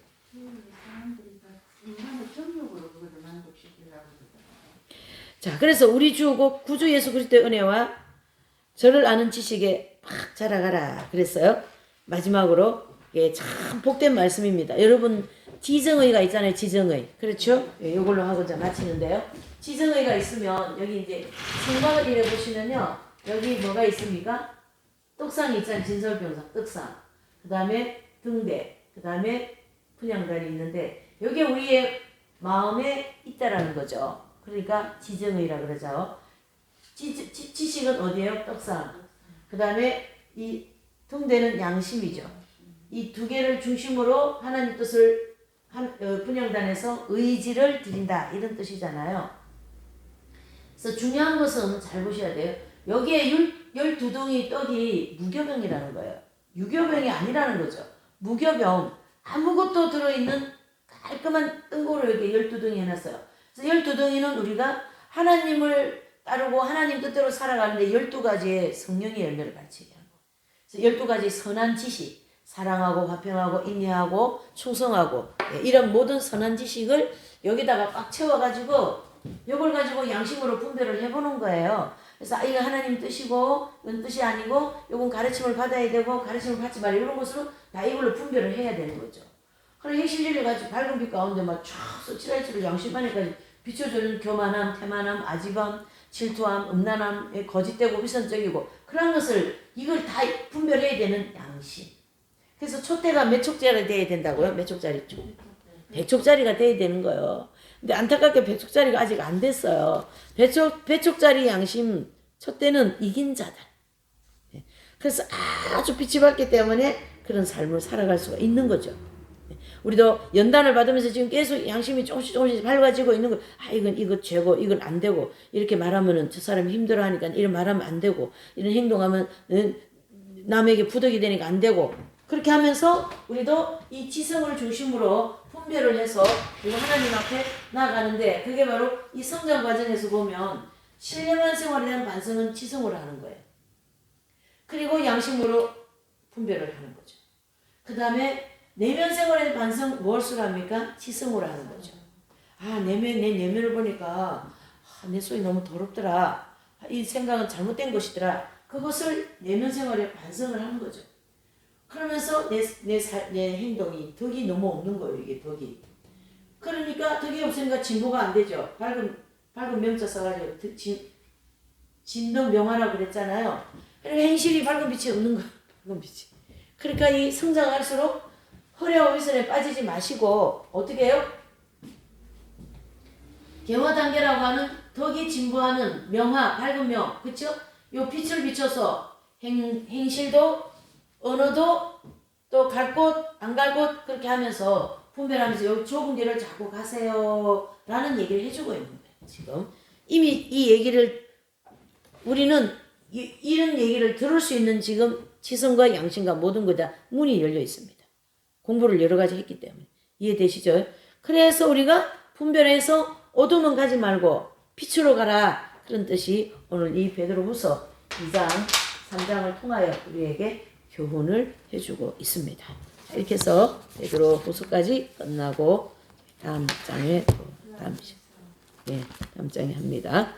자, 그래서 우리 주 구주 예수 그리스도의 은혜와 저를 아는 지식에 막 자라가라 그랬어요. 마지막으로 참 복된 말씀입니다. 여러분 지정의가 있잖아요. 지정의. 그렇죠? 이걸로 하고 이제 마치는데요. 지정의가 있으면 여기 이제 생각을 이래 보시면요. 여기 뭐가 있습니까? 떡상이 있잖아요. 진설병상, 떡상. 그 다음에 등대, 그 다음에 분향단이 있는데 여기에 우리의 마음에 있다라는 거죠. 그러니까 지정의라 그러죠. 지식은 어디에요? 떡상. 그 다음에 이 등대는 양심이죠. 이 두 개를 중심으로 하나님 뜻을 분향단에서 의지를 드린다 이런 뜻이잖아요. 그래서 중요한 것은 잘 보셔야 돼요. 여기에 12덩이 떡이 무교병이라는 거예요. 유교병이 아니라는 거죠. 무교병. 아무것도 들어있는 깔끔한 뜬고로 이렇게 12덩이 해놨어요. 그래서 12덩이는 우리가 하나님을 따르고 하나님 뜻대로 살아가는데 12가지의 성령의 열매를 가르치게 하는 거예요. 그래서 12가지 선한 지식, 사랑하고 화평하고 인내하고 충성하고 이런 모든 선한 지식을 여기다가 꽉 채워가지고 이걸 가지고 양심으로 분별을 해보는 거예요. 그래서 이거 하나님 뜻이고 이건 뜻이 아니고 이건 가르침을 받아야 되고 가르침을 받지 말아야 이런 것으로 다 이걸로 분별을 해야 되는 거죠. 그럼 핵실리를 가지고 밝은 빛 가운데 막 쫙 칠할수록 양심 안에까지 비춰주는 교만함, 태만함, 아집함, 질투함, 음란함, 거짓되고 위선적이고 그런 것을 이걸 다 분별해야 되는 양심. 그래서 촛대가 몇 촉짜리 돼야 된다고요? 몇 촉짜리? 100촉짜리가 돼야 되는 거예요. 근데 안타깝게 100촉짜리가 아직 안 됐어요. 100촉짜리 양심 촛대는 이긴 자들. 그래서 아주 빛이 밝기 때문에 그런 삶을 살아갈 수가 있는 거죠. 우리도 연단을 받으면서 지금 계속 양심이 조금씩 밝아지고 있는 거. 이건 죄고 이건 안 되고 이렇게 말하면은 저 사람이 힘들어하니까 이런 말하면 안 되고 이런 행동하면 남에게 부득이 되니까 안 되고 그렇게 하면서 우리도 이 지성을 중심으로 분별을 해서 그리고 하나님 앞에 나아가는데 그게 바로 이 성장 과정에서 보면 신령한 생활에 대한 반성은 지성으로 하는 거예요. 그리고 양심으로 분별을 하는 거죠. 그 다음에 내면 생활의 반성 무엇으로 합니까? 지성으로 하는 거죠. 아, 내 내면을 보니까 내 속이 너무 더럽더라. 이 생각은 잘못된 것이더라. 그것을 내면 생활에 반성을 하는 거죠. 그러면서 내 행동이 덕이 너무 없는 거예요. 이게 덕이. 그러니까 덕이 없으니까 진보가 안 되죠. 밝은 명자 써가지고 진덕명화라고 그랬잖아요. 그러니까 행실이 밝은 빛이 없는 거예요. 밝은 빛이. 그러니까 이 성장할수록 허례와 위선에 빠지지 마시고 어떻게 해요? 개화단계라고 하는 덕이 진보하는 명화, 밝은 명, 그쵸? 요 빛을 비춰서 행실도, 언어도, 또 갈 곳, 안 갈 곳, 그렇게 하면서 분별하면서 요 좁은 길을 자꾸 가세요. 라는 얘기를 해주고 있는 거예요, 지금. 이미 이 얘기를, 우리는 이런 얘기를 들을 수 있는 지금 지성과 양심과 모든 것 다 문이 열려 있습니다. 공부를 여러 가지 했기 때문에. 이해되시죠? 그래서 우리가 분별해서 어둠은 가지 말고 빛으로 가라. 그런 뜻이 오늘 이 베드로후서 2장, 3장을 통하여 우리에게 교훈을 해주고 있습니다. 이렇게 해서 베드로후서까지 끝나고 다음 장에 합니다.